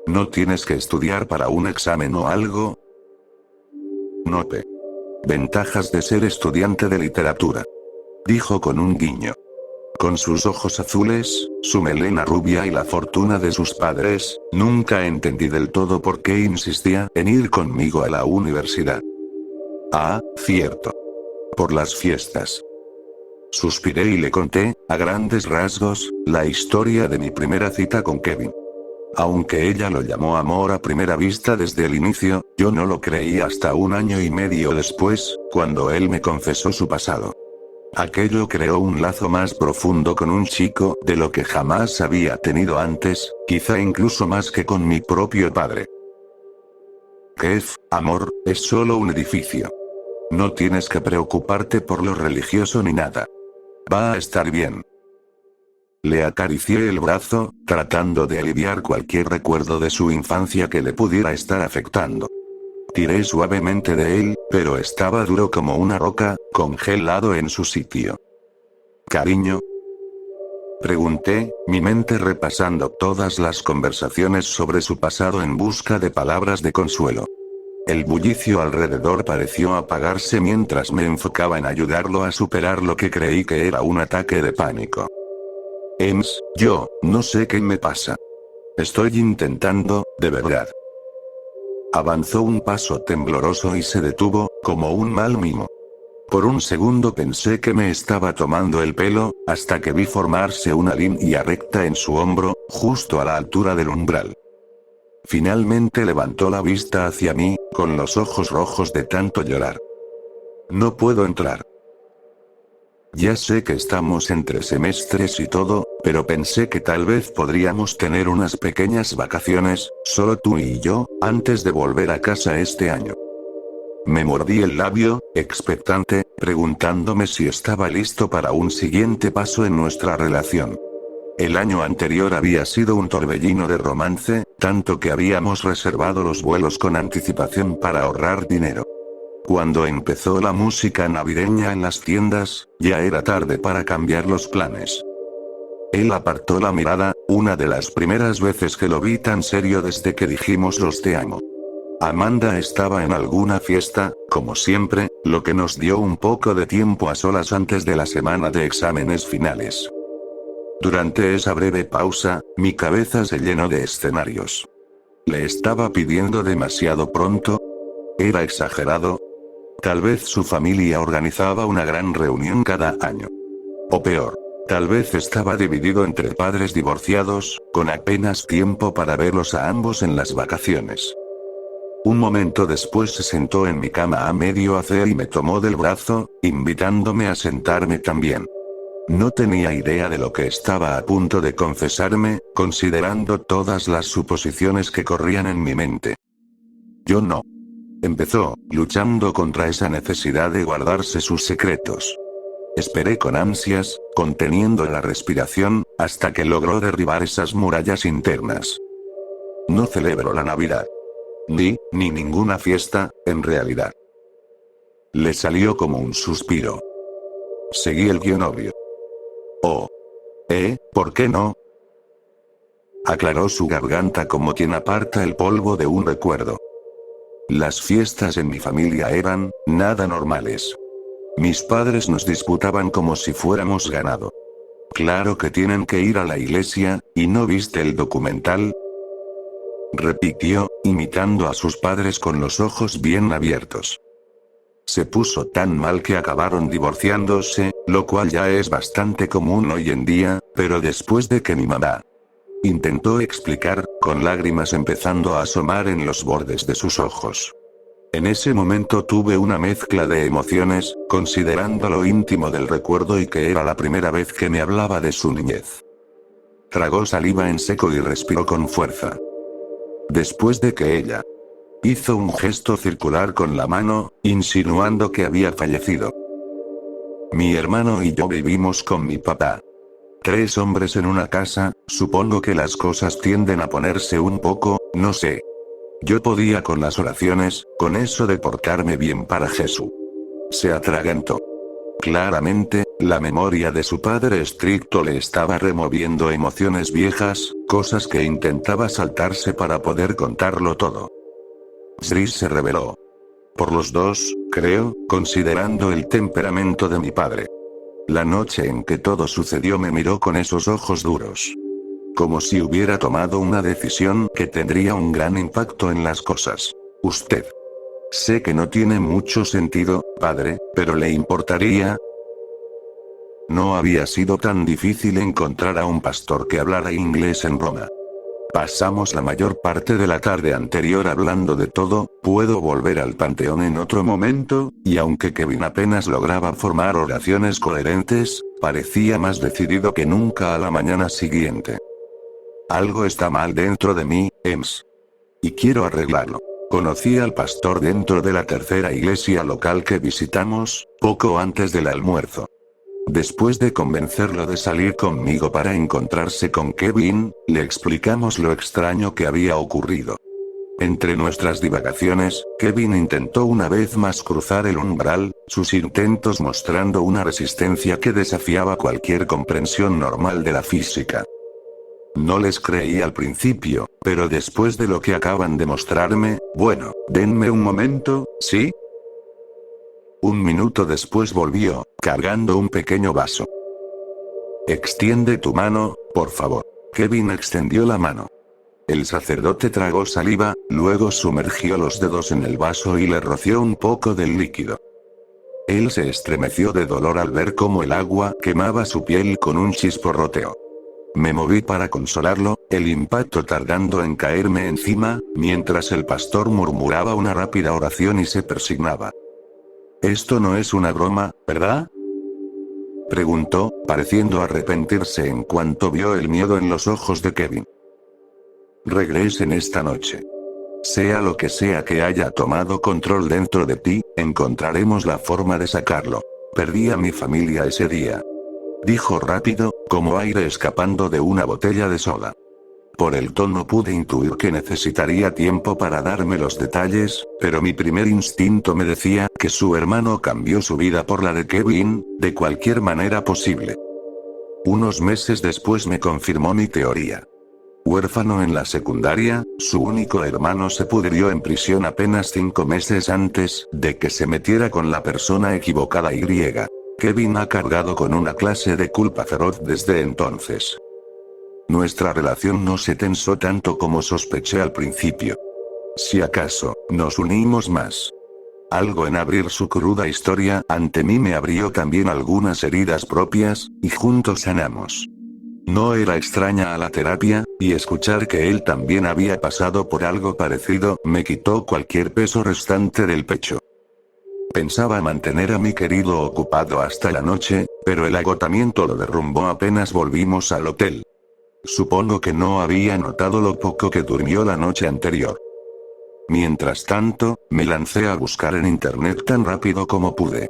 S1: ¿No tienes que estudiar para un examen o algo? Nope. Ventajas de ser estudiante de literatura. Dijo con un guiño. Con sus ojos azules, su melena rubia y la fortuna de sus padres, nunca entendí del todo por qué insistía en ir conmigo a la universidad. Ah, cierto. Por las fiestas. Suspiré y le conté, a grandes rasgos, la historia de mi primera cita con Kevin. Aunque ella lo llamó amor a primera vista desde el inicio, yo no lo creí hasta 1 año y medio después, cuando él me confesó su pasado. Aquello creó un lazo más profundo con un chico de lo que jamás había tenido antes, quizá incluso más que con mi propio padre. Kev, amor, es solo un edificio. No tienes que preocuparte por lo religioso ni nada. Va a estar bien. Le acaricié el brazo, tratando de aliviar cualquier recuerdo de su infancia que le pudiera estar afectando. Tiré suavemente de él, pero estaba duro como una roca, congelado en su sitio. ¿Cariño? Pregunté, mi mente repasando todas las conversaciones sobre su pasado en busca de palabras de consuelo. El bullicio alrededor pareció apagarse mientras me enfocaba en ayudarlo a superar lo que creí que era un ataque de pánico. Yo, no sé qué me pasa. Estoy intentando, de verdad. Avanzó un paso tembloroso y se detuvo, como un mal mimo. Por un segundo pensé que me estaba tomando el pelo, hasta que vi formarse una línea recta en su hombro, justo a la altura del umbral. Finalmente levantó la vista hacia mí, con los ojos rojos de tanto llorar. No puedo entrar. Ya sé que estamos entre semestres y todo, pero pensé que tal vez podríamos tener unas pequeñas vacaciones, solo tú y yo, antes de volver a casa este año. Me mordí el labio, expectante, preguntándome si estaba listo para un siguiente paso en nuestra relación. El año anterior había sido un torbellino de romance, tanto que habíamos reservado los vuelos con anticipación para ahorrar dinero. Cuando empezó la música navideña en las tiendas, ya era tarde para cambiar los planes. Él apartó la mirada, una de las primeras veces que lo vi tan serio desde que dijimos los te amo. Amanda estaba en alguna fiesta, como siempre, lo que nos dio un poco de tiempo a solas antes de la semana de exámenes finales. Durante esa breve pausa, mi cabeza se llenó de escenarios. ¿Le estaba pidiendo demasiado pronto? ¿Era exagerado? Tal vez su familia organizaba una gran reunión cada año. O peor, tal vez estaba dividido entre padres divorciados, con apenas tiempo para verlos a ambos en las vacaciones. Un momento después se sentó en mi cama a medio hacer y me tomó del brazo, invitándome a sentarme también. No tenía idea de lo que estaba a punto de confesarme, considerando todas las suposiciones que corrían en mi mente. Yo no. Empezó, luchando contra esa necesidad de guardarse sus secretos. Esperé con ansias, conteniendo la respiración, hasta que logró derribar esas murallas internas. No celebro la Navidad. Ni ninguna fiesta, en realidad. Le salió como un suspiro. Seguí el guión obvio. Oh. ¿Por qué no? Aclaró su garganta como quien aparta el polvo de un recuerdo. Las fiestas en mi familia eran, nada normales. Mis padres nos disputaban como si fuéramos ganado. Claro que tienen que ir a la iglesia, ¿y no viste el documental? Repitió, imitando a sus padres con los ojos bien abiertos. Se puso tan mal que acabaron divorciándose, lo cual ya es bastante común hoy en día, pero después de que mi mamá intentó explicar, con lágrimas empezando a asomar en los bordes de sus ojos. En ese momento tuve una mezcla de emociones, considerando lo íntimo del recuerdo y que era la primera vez que me hablaba de su niñez. Tragó saliva en seco y respiró con fuerza. Después de que ella hizo un gesto circular con la mano, insinuando que había fallecido. Mi hermano y yo vivimos con mi papá. 3 hombres en una casa, supongo que las cosas tienden a ponerse un poco, no sé. Yo podía con las oraciones, con eso de portarme bien para Jesús. Se atragantó. Claramente, la memoria de su padre estricto le estaba removiendo emociones viejas, cosas que intentaba saltarse para poder contarlo todo. Sri se rebeló. Por los dos, creo, considerando el temperamento de mi padre. La noche en que todo sucedió me miró con esos ojos duros. Como si hubiera tomado una decisión que tendría un gran impacto en las cosas. Usted. Sé que no tiene mucho sentido, padre, pero ¿le importaría? No había sido tan difícil encontrar a un pastor que hablara inglés en Roma. Pasamos la mayor parte de la tarde anterior hablando de todo, puedo volver al panteón en otro momento, y aunque Kevin apenas lograba formar oraciones coherentes, parecía más decidido que nunca a la mañana siguiente. Algo está mal dentro de mí, Ems. Y quiero arreglarlo. Conocí al pastor dentro de la tercera iglesia local que visitamos, poco antes del almuerzo. Después de convencerlo de salir conmigo para encontrarse con Kevin, le explicamos lo extraño que había ocurrido. Entre nuestras divagaciones, Kevin intentó una vez más cruzar el umbral, sus intentos mostrando una resistencia que desafiaba cualquier comprensión normal de la física. No les creí al principio, pero después de lo que acaban de mostrarme, bueno, denme un momento, ¿sí? Un minuto después volvió, cargando un pequeño vaso. Extiende tu mano, por favor. Kevin extendió la mano. El sacerdote tragó saliva, luego sumergió los dedos en el vaso y le roció un poco del líquido. Él se estremeció de dolor al ver cómo el agua quemaba su piel con un chisporroteo. Me moví para consolarlo, el impacto tardando en caerme encima, mientras el pastor murmuraba una rápida oración y se persignaba. «Esto no es una broma, ¿verdad?», preguntó, pareciendo arrepentirse en cuanto vio el miedo en los ojos de Kevin. «Regresen esta noche. Sea lo que sea que haya tomado control dentro de ti, encontraremos la forma de sacarlo. Perdí a mi familia ese día», dijo rápido, como aire escapando de una botella de soda. Por el tono pude intuir que necesitaría tiempo para darme los detalles, pero mi primer instinto me decía que su hermano cambió su vida por la de Kevin, de cualquier manera posible. Unos meses después me confirmó mi teoría. Huérfano en la secundaria, su único hermano se pudrió en prisión apenas 5 meses antes de que se metiera con la persona equivocada y Kevin ha cargado con una clase de culpa feroz desde entonces. Nuestra relación no se tensó tanto como sospeché al principio. Si acaso, nos unimos más. Algo en abrir su cruda historia ante mí me abrió también algunas heridas propias, y juntos sanamos. No era extraña a la terapia, y escuchar que él también había pasado por algo parecido me quitó cualquier peso restante del pecho. Pensaba mantener a mi querido ocupado hasta la noche, pero el agotamiento lo derrumbó apenas volvimos al hotel. Supongo que no había notado lo poco que durmió la noche anterior. Mientras tanto, me lancé a buscar en internet tan rápido como pude.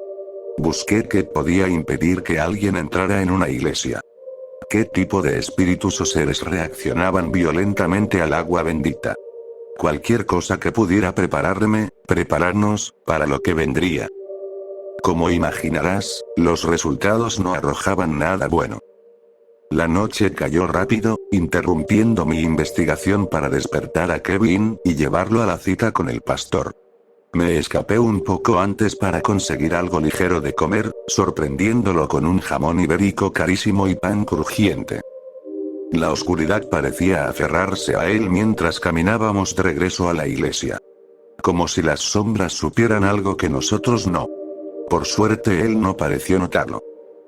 S1: Busqué qué podía impedir que alguien entrara en una iglesia. ¿Qué tipo de espíritus o seres reaccionaban violentamente al agua bendita? Cualquier cosa que pudiera prepararnos, para lo que vendría. Como imaginarás, los resultados no arrojaban nada bueno. La noche cayó rápido, interrumpiendo mi investigación para despertar a Kevin y llevarlo a la cita con el pastor. Me escapé un poco antes para conseguir algo ligero de comer, sorprendiéndolo con un jamón ibérico carísimo y pan crujiente. La oscuridad parecía aferrarse a él mientras caminábamos de regreso a la iglesia. Como si las sombras supieran algo que nosotros no. Por suerte él no pareció notarlo.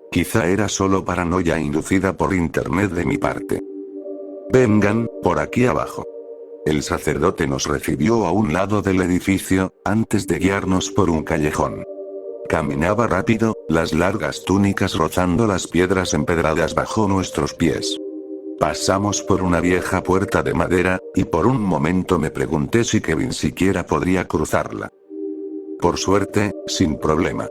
S1: Quizá era solo paranoia inducida por internet de mi parte. «Vengan, por aquí abajo». El sacerdote nos recibió a un lado del edificio, antes de guiarnos por un callejón. Caminaba rápido, las largas túnicas rozando las piedras empedradas bajo nuestros pies. Pasamos por una vieja puerta de madera, y por un momento me pregunté si Kevin siquiera podría cruzarla. Por suerte, sin problema.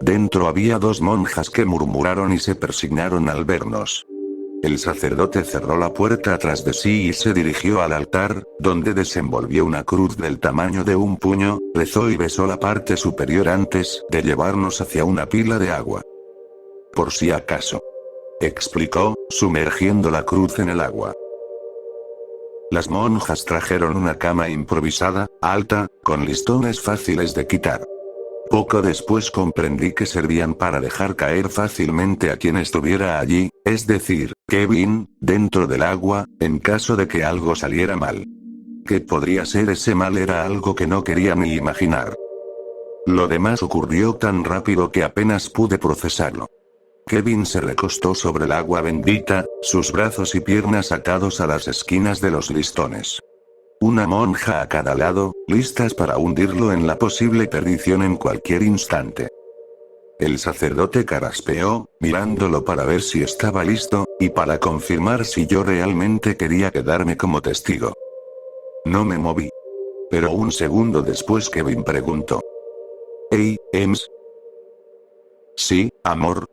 S1: Dentro había 2 monjas que murmuraron y se persignaron al vernos. El sacerdote cerró la puerta atrás de sí y se dirigió al altar, donde desenvolvió una cruz del tamaño de un puño, rezó y besó la parte superior antes de llevarnos hacia una pila de agua. «Por si acaso», explicó, sumergiendo la cruz en el agua. Las monjas trajeron una cama improvisada, alta, con listones fáciles de quitar. Poco después comprendí que servían para dejar caer fácilmente a quien estuviera allí, es decir, Kevin, dentro del agua, en caso de que algo saliera mal. ¿Qué podría ser ese mal? Era algo que no quería ni imaginar. Lo demás ocurrió tan rápido que apenas pude procesarlo. Kevin se recostó sobre el agua bendita, sus brazos y piernas atados a las esquinas de los listones. Una monja a cada lado, listas para hundirlo en la posible perdición en cualquier instante. El sacerdote carraspeó, mirándolo para ver si estaba listo, y para confirmar si yo realmente quería quedarme como testigo. No me moví. Pero un segundo después Kevin preguntó. «Hey, Ems». «Sí, amor».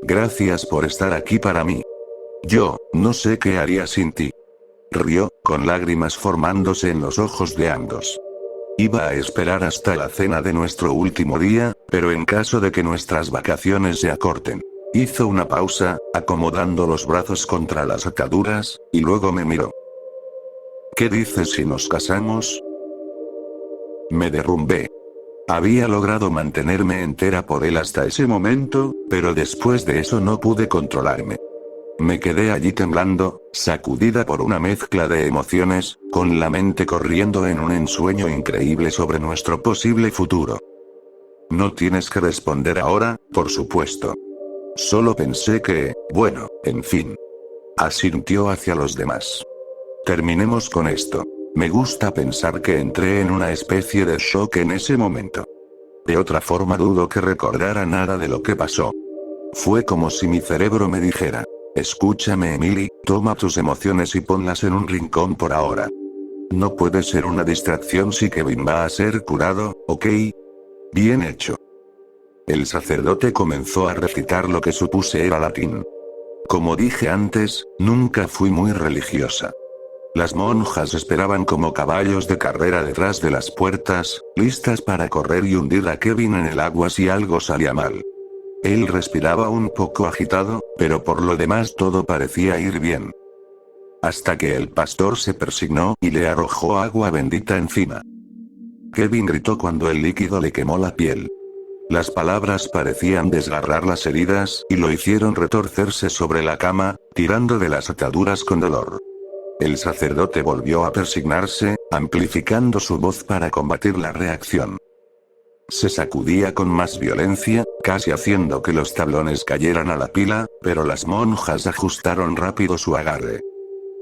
S1: «Gracias por estar aquí para mí. Yo, no sé qué haría sin ti». Rió, con lágrimas formándose en los ojos de ambos. Iba a esperar hasta la cena de nuestro último día, pero en caso de que nuestras vacaciones se acorten. Hizo una pausa, acomodando los brazos contra las ataduras, y luego me miró. «¿Qué dices si nos casamos?» Me derrumbé. Había logrado mantenerme entera por él hasta ese momento, pero después de eso no pude controlarme. Me quedé allí temblando, sacudida por una mezcla de emociones, con la mente corriendo en un ensueño increíble sobre nuestro posible futuro. no tienes que responder ahora, por supuesto. Solo pensé que, bueno, en fin. Asintió hacia los demás. Terminemos con esto. Me gusta pensar que entré en una especie de shock en ese momento. De otra forma dudo que recordara nada de lo que pasó. Fue como si mi cerebro me dijera: escúchame Emily, toma tus emociones y ponlas en un rincón por ahora. No puede ser una distracción si Kevin va a ser curado, ¿ok? Bien hecho. El sacerdote comenzó a recitar lo que supuse era latín. Como dije antes, nunca fui muy religiosa. Las monjas esperaban como caballos de carrera detrás de las puertas, listas para correr y hundir a Kevin en el agua si algo salía mal. Él respiraba un poco agitado, pero por lo demás todo parecía ir bien. Hasta que el pastor se persignó y le arrojó agua bendita encima. Kevin gritó cuando el líquido le quemó la piel. Las palabras parecían desgarrar las heridas, y lo hicieron retorcerse sobre la cama, tirando de las ataduras con dolor. El sacerdote volvió a persignarse, amplificando su voz para combatir la reacción. Se sacudía con más violencia, casi haciendo que los tablones cayeran a la pila, pero las monjas ajustaron rápido su agarre.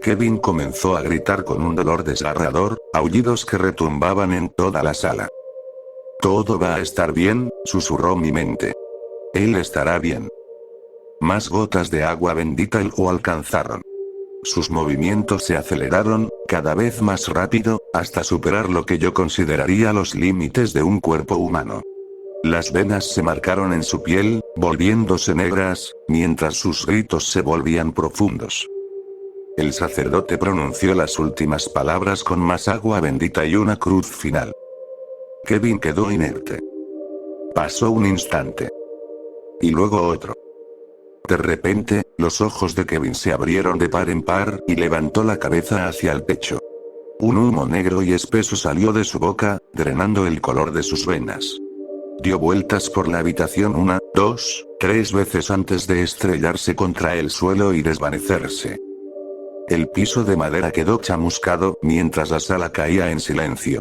S1: Kevin comenzó a gritar con un dolor desgarrador, aullidos que retumbaban en toda la sala. Todo va a estar bien, susurró mi mente. Él estará bien. Más gotas de agua bendita lo alcanzaron. Sus movimientos se aceleraron, cada vez más rápido, hasta superar lo que yo consideraría los límites de un cuerpo humano. Las venas se marcaron en su piel, volviéndose negras, mientras sus gritos se volvían profundos. El sacerdote pronunció las últimas palabras con más agua bendita y una cruz final. Kevin quedó inerte. Pasó un instante. Y luego otro. De repente, los ojos de Kevin se abrieron de par en par, y levantó la cabeza hacia el techo. Un humo negro y espeso salió de su boca, drenando el color de sus venas. Dio vueltas por la habitación 1, 2, 3 veces antes de estrellarse contra el suelo y desvanecerse. El piso de madera quedó chamuscado, mientras la sala caía en silencio.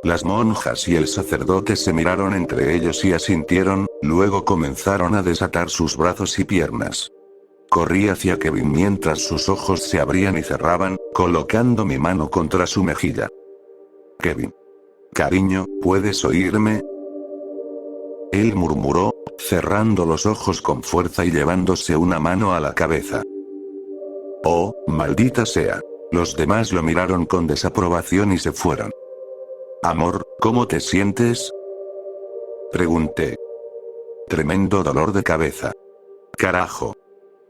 S1: Las monjas y el sacerdote se miraron entre ellos y asintieron, luego comenzaron a desatar sus brazos y piernas. Corrí hacia Kevin mientras sus ojos se abrían y cerraban, colocando mi mano contra su mejilla. Kevin. Cariño, ¿puedes oírme? Él murmuró, cerrando los ojos con fuerza y llevándose una mano a la cabeza. Oh, maldita sea. Los demás lo miraron con desaprobación y se fueron. Amor, ¿cómo te sientes? Pregunté. Tremendo dolor de cabeza. Carajo.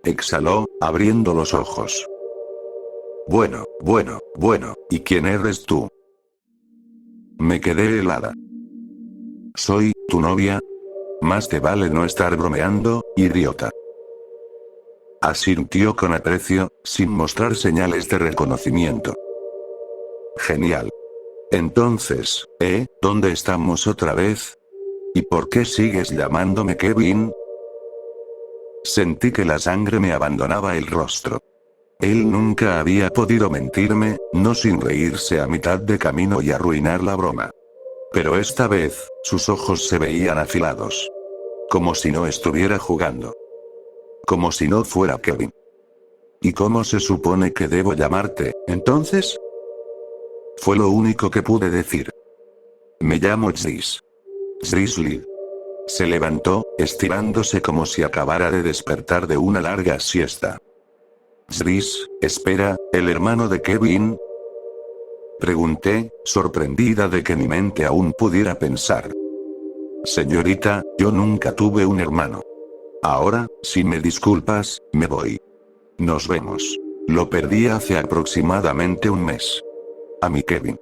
S1: Exhaló, abriendo los ojos. Bueno, ¿y quién eres tú? Me quedé helada. Soy, tu novia. Más te vale no estar bromeando, idiota. Asintió con aprecio, sin mostrar señales de reconocimiento. Genial. Entonces, ¿dónde estamos otra vez? ¿Y por qué sigues llamándome Kevin? Sentí que la sangre me abandonaba el rostro. Él nunca había podido mentirme, no sin reírse a mitad de camino y arruinar la broma. Pero esta vez, sus ojos se veían afilados. Como si no estuviera jugando. Como si no fuera Kevin. ¿Y cómo se supone que debo llamarte, entonces? Fue lo único que pude decir. Me llamo Zris. Zris Lee. Se levantó, estirándose como si acabara de despertar de una larga siesta. Zris, espera, ¿el hermano de Kevin? Pregunté, sorprendida de que mi mente aún pudiera pensar. Señorita, yo nunca tuve un hermano. Ahora, si me disculpas, me voy. Nos vemos. Lo perdí hace aproximadamente un mes. A mi Kevin.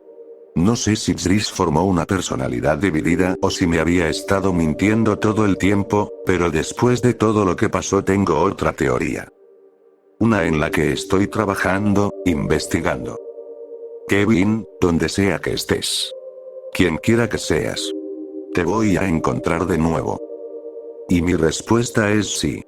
S1: No sé si Zris formó una personalidad dividida o si me había estado mintiendo todo el tiempo, pero después de todo lo que pasó tengo otra teoría. Una en la que estoy trabajando, investigando. Kevin, donde sea que estés. Quien quiera que seas. Te voy a encontrar de nuevo. Y mi respuesta es sí.